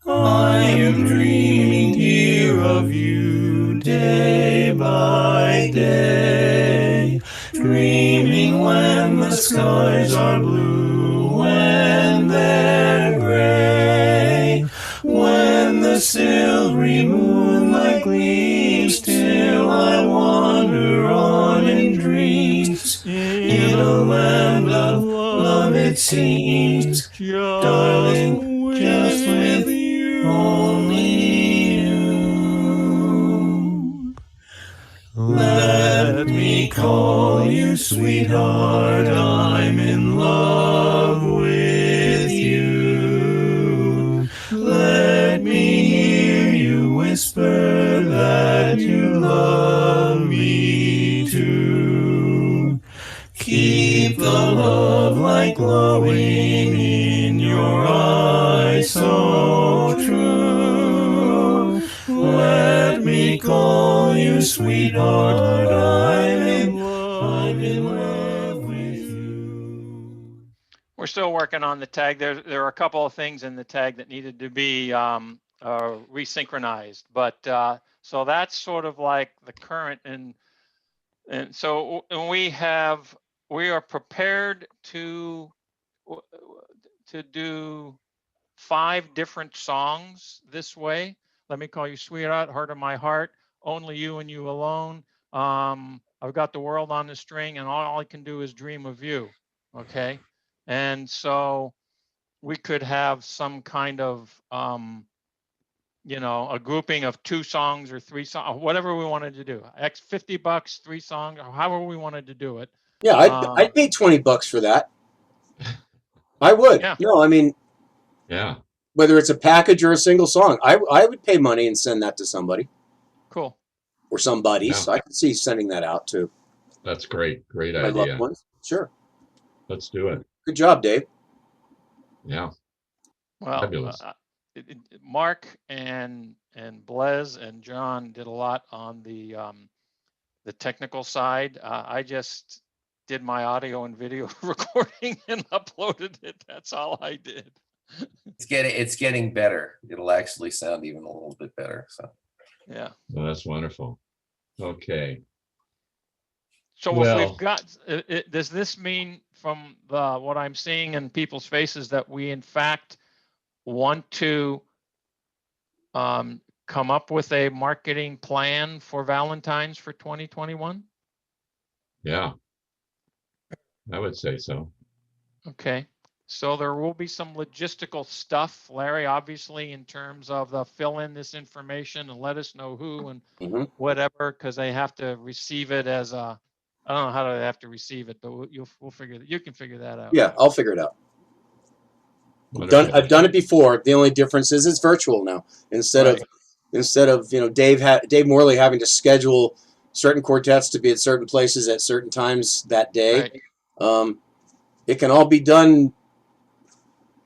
S12: I am dreaming here of you day by day, dreaming when the skies are blue, when they're gray, when the silvery moonlight gleams, till I wander on in dreams, in a land of love it seems, darling, just with you, only you. Let me call you sweetheart, I'm in love with you. Let me hear you whisper that you love me too. Keep the love light glowing in your eyes so true. Let me call you sweetheart, I'm in love with you.
S2: We're still working on the tag. There are a couple of things in the tag that needed to be resynchronized, but so that's sort of like the current, and so we are prepared to do 5 different songs this way. Let me call you sweetheart, heart of my heart, only you and you alone. I've got the world on the string, and all I can do is dream of you. Okay. And so we could have some kind of, a grouping of 2 songs or 3 songs, whatever we wanted to do. $50, 3 songs, or however we wanted to do it.
S8: Yeah, I'd pay $20 for that. I would.
S2: Yeah.
S8: No, I mean,
S1: Yeah.
S8: whether it's a package or a single song, I would pay money and send that to somebody.
S2: Cool.
S8: Or somebody.
S1: Yeah.
S8: So I could see sending that out to
S1: That's great. Great
S8: my
S1: idea.
S8: loved ones. Sure.
S1: Let's do it.
S8: Good job, Dave.
S1: Yeah.
S2: Well,
S1: Fabulous.
S2: Mark and and Blaise and John did a lot on the technical side. I just did my audio and video recording and uploaded it. That's all I did.
S9: It's getting better. It'll actually sound even a little bit better. So
S2: Yeah.
S1: Well, that's wonderful. Okay.
S2: So if
S1: Well-
S2: we've got, does this mean from what I'm seeing in people's faces that we in fact want to come up with a marketing plan for Valentine's for 2021?
S1: Yeah. I would say so.
S2: Okay, so there will be some logistical stuff, Larry, obviously, in terms of the fill in this information and let us know who and
S8: Mhm.
S2: whatever, because they have to receive it as a, I don't know how they have to receive it, but we'll figure that. You can figure that out.
S8: Yeah, I'll figure it out.
S1: Wonderful.
S8: I've done it before. The only difference is it's virtual now. Instead of Dave Morley having to schedule certain quartets to be at certain places at certain times that day.
S2: Right.
S8: It can all be done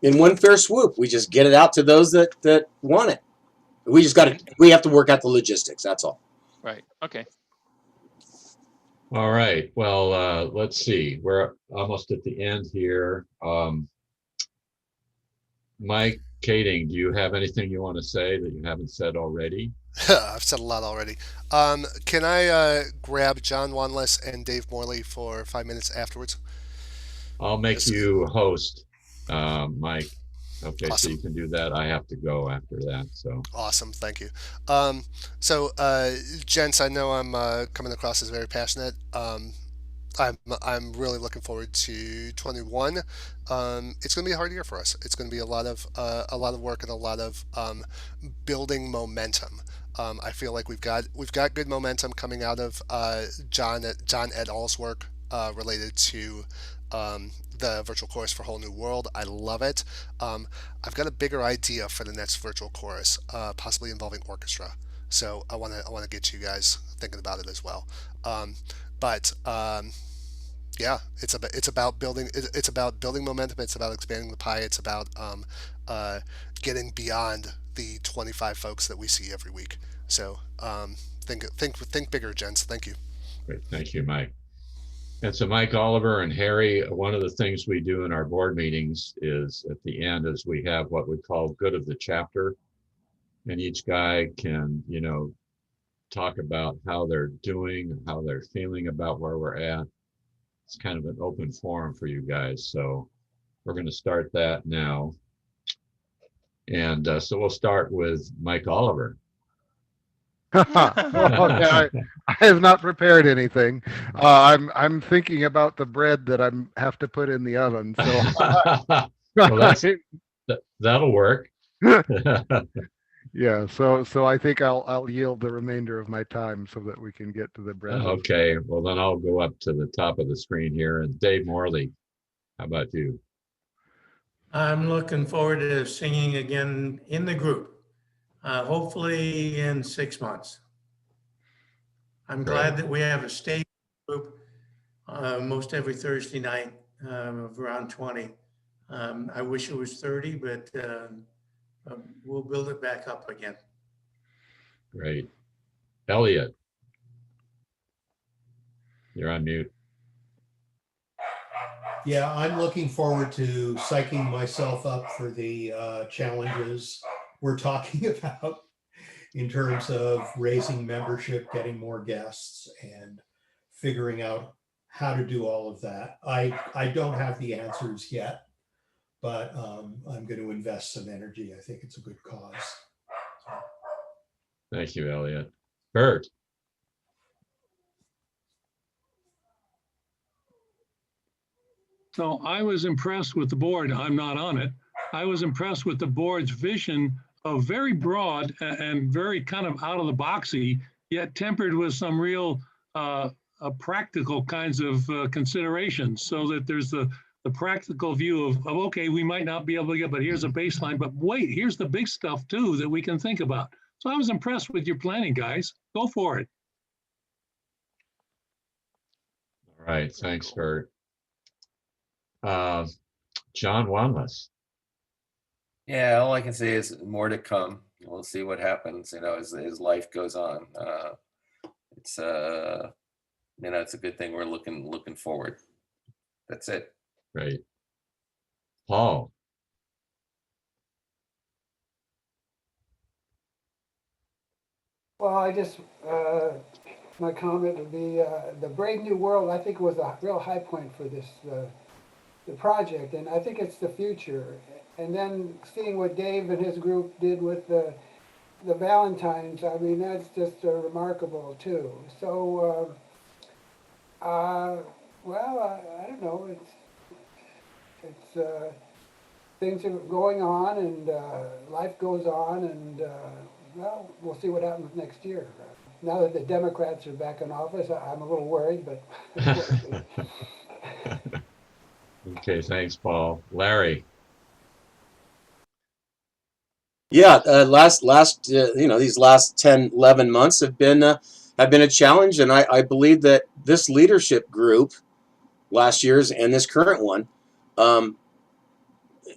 S8: in one fair swoop. We just get it out to those that want it. We have to work out the logistics. That's all.
S2: Right. Okay.
S1: All right. Well, let's see. We're almost at the end here. Mike Kading, do you have anything you want to say that you haven't said already?
S13: I've said a lot already. Can I grab John Wanless and Dave Morley for 5 minutes afterwards?
S1: I'll make
S13: Yes.
S1: you host, Mike. Okay, so
S13: Awesome.
S1: you can do that. I have to go after that. So
S13: Awesome, thank you. Gents, I know I'm coming across as very passionate. I'm really looking forward to 21. It's going to be a hard year for us. It's going to be a lot of work and a lot of building momentum. I feel like we've got good momentum coming out of John et al.'s work related to the virtual chorus for Whole New World. I love it. I've got a bigger idea for the next virtual chorus, possibly involving orchestra. So I want to get you guys thinking about it as well. Yeah, it's about building momentum. It's about expanding the pie. It's about getting beyond the 25 folks that we see every week. So think bigger, gents. Thank you.
S1: great. Thank you, Mike. And so Mike Oliver and Harry, one of the things we do in our board meetings is at the end is we have what we call good of the chapter. And each guy can, talk about how they're doing, how they're feeling about where we're at. It's kind of an open forum for you guys. So we're going to start that now. And so we'll start with Mike Oliver.
S3: Okay, I have not prepared anything. I'm thinking about the bread that I have to put in the oven. So
S1: Well, that'll work.
S3: yeah. So I think I'll yield the remainder of my time so that we can get to the bread.
S1: Okay. Well, then I'll go up to the top of the screen here. And Dave Morley, how about you?
S7: I'm looking forward to singing again in the group, hopefully in 6 months. I'm glad that we have a stage group most every Thursday night of around 20. I wish it was 30, but we'll build it back up again.
S1: Great. Elliot, you're on mute.
S4: Yeah, I'm looking forward to psyching myself up for the challenges we're talking about in terms of raising membership, getting more guests, and figuring out how to do all of that. I don't have the answers yet, but I'm going to invest some energy. I think it's a good cause.
S1: Thank you, Elliot. Bert.
S10: So I was impressed with the board. I'm not on it. I was impressed with the board's vision of very broad and very kind of out of the boxy, yet tempered with some real practical kinds of considerations, so that there's the practical view of, okay, we might not be able to get, but here's a baseline, but wait, here's the big stuff too that we can think about. So I was impressed with your planning, guys. Go for it.
S1: All right. Thanks, Bert. John Wanless.
S9: Yeah, all I can say is more to come. we'll see what happens, as life goes on. It's it's a good thing we're looking forward. That's it.
S1: Right. Paul.
S5: Well, my comment would be, the Brave New World, I think was a real high point for this, the project, and I think it's the future. And then seeing what Dave and his group did with the Valentines, I mean, that's just remarkable too. So, I don't know, it's things are going on and life goes on and, well, we'll see what happens next year. Now that the Democrats are back in office, I'm a little worried, but we'll see.
S1: Okay, thanks, Paul. Larry.
S8: Yeah, these last 10, 11 months have been a challenge, and I believe that this leadership group, last year's and this current one,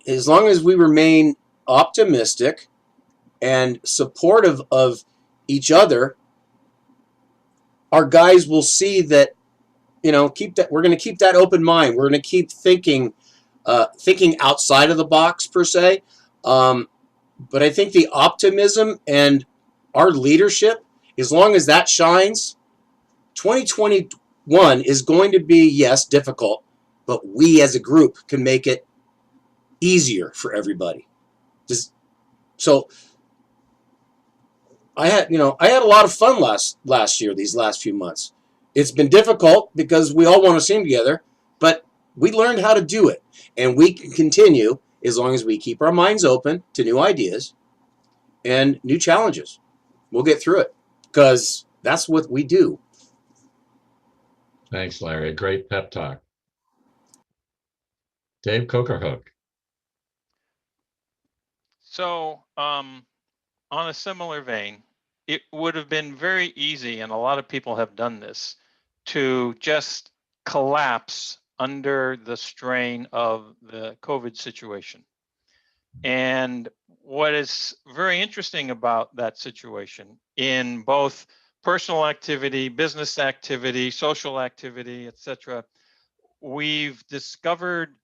S8: as long as we remain optimistic and supportive of each other, our guys will see that, we're going to keep that open mind. We're going to keep thinking outside of the box per se. But I think the optimism and our leadership, as long as that shines, 2021 is going to be, yes, difficult, but we as a group can make it easier for everybody. So I had a lot of fun last year, these last few months. It's been difficult because we all want to sing together, but we learned how to do it, and we can continue as long as we keep our minds open to new ideas and new challenges. We'll get through it because that's what we do.
S1: Thanks, Larry. Great pep talk. Dave Cokerhook.
S2: So, on a similar vein, it would have been very easy, and a lot of people have done this, to just collapse under the strain of the COVID situation. And what is very interesting about that situation, in both personal activity, business activity, social activity, etc., we've discovered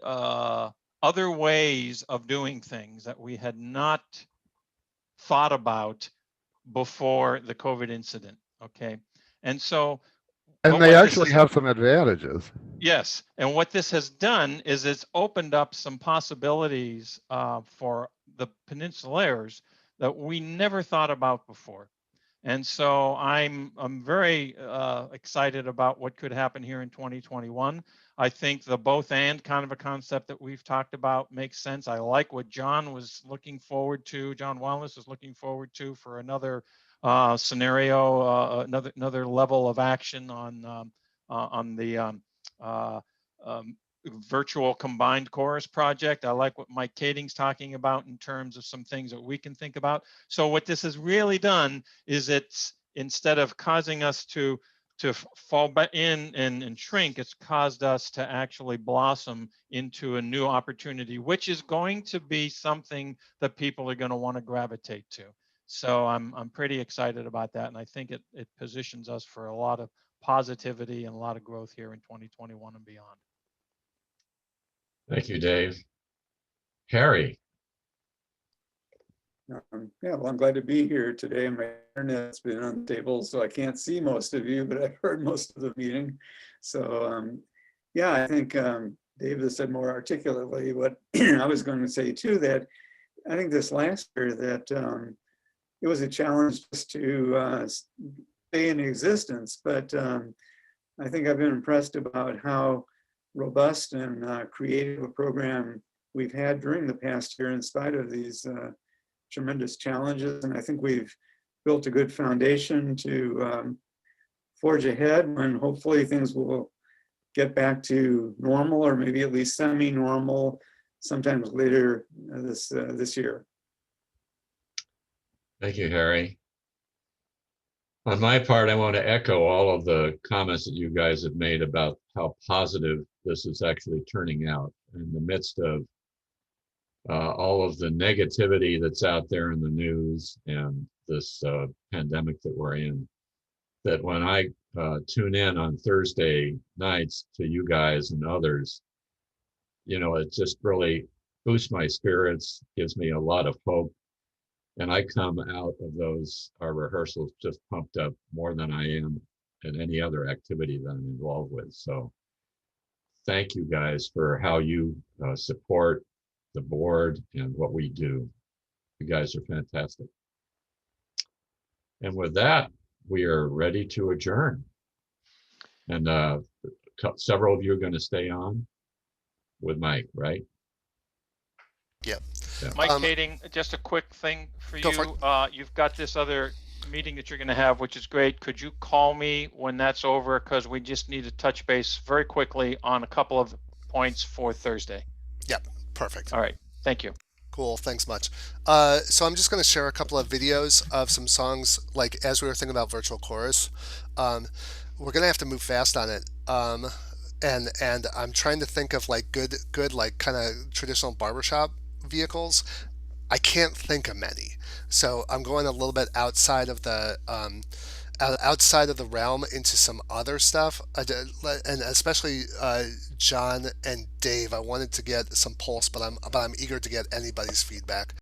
S2: other ways of doing things that we had not thought about before the COVID incident. Okay. And so,
S3: And they actually have some advantages.
S2: yes. And what this has done is it's opened up some possibilities for the Peninsulaires that we never thought about before. And so I'm very excited about what could happen here in 2021. I think the both and kind of a concept that we've talked about makes sense. I like what John was looking forward to. John Wallace is looking forward to for another scenario, another level of action on the virtual combined chorus project. I like what Mike Kading's talking about in terms of some things that we can think about. So what this has really done is it's, instead of causing us to fall back in and shrink, it's caused us to actually blossom into a new opportunity, which is going to be something that people are going to want to gravitate to. So I'm pretty excited about that. And I think it positions us for a lot of positivity and a lot of growth here in 2021 and beyond.
S1: Thank you, Dave. Harry.
S14: Yeah, well, I'm glad to be here today. My internet's been unstable, so I can't see most of you, but I've heard most of the meeting. So, yeah, I think Dave has said more articulately what I was going to say too, that I think this last year that it was a challenge just to stay in existence, but I think I've been impressed about how robust and creative a program we've had during the past year in spite of these tremendous challenges. And I think we've built a good foundation to forge ahead when hopefully things will get back to normal, or maybe at least semi-normal sometimes later this year.
S1: Thank you, Harry. On my part, I want to echo all of the comments that you guys have made about how positive this is actually turning out in the midst of all of the negativity that's out there in the news and this pandemic that we're in, that when I tune in on Thursday nights to you guys and others, you know, it just really boosts my spirits, gives me a lot of hope. And I come out of those, our rehearsals, just pumped up more than I am in any other activity that I'm involved with. So thank you guys for how you support the board and what we do. You guys are fantastic. And with that, we are ready to adjourn. And several of you are going to stay on with Mike, right?
S13: Yep.
S1: Yeah.
S2: Mike Kading, just a quick thing for
S13: Go for
S2: you. You've got this other meeting that you're going to have, which is great. Could you call me when that's over? Because we just need to touch base very quickly on a couple of points for Thursday.
S13: Yep, perfect.
S2: All right. Thank you.
S13: Cool, thanks much. So I'm just going to share a couple of videos of some songs, like as we were thinking about virtual chorus. We're going to have to move fast on it. And I'm trying to think of like good like kind of traditional barbershop vehicles. I can't think of many. So I'm going a little bit outside of the realm into some other stuff, and especially John and Dave. I wanted to get some pulse, but I'm eager to get anybody's feedback.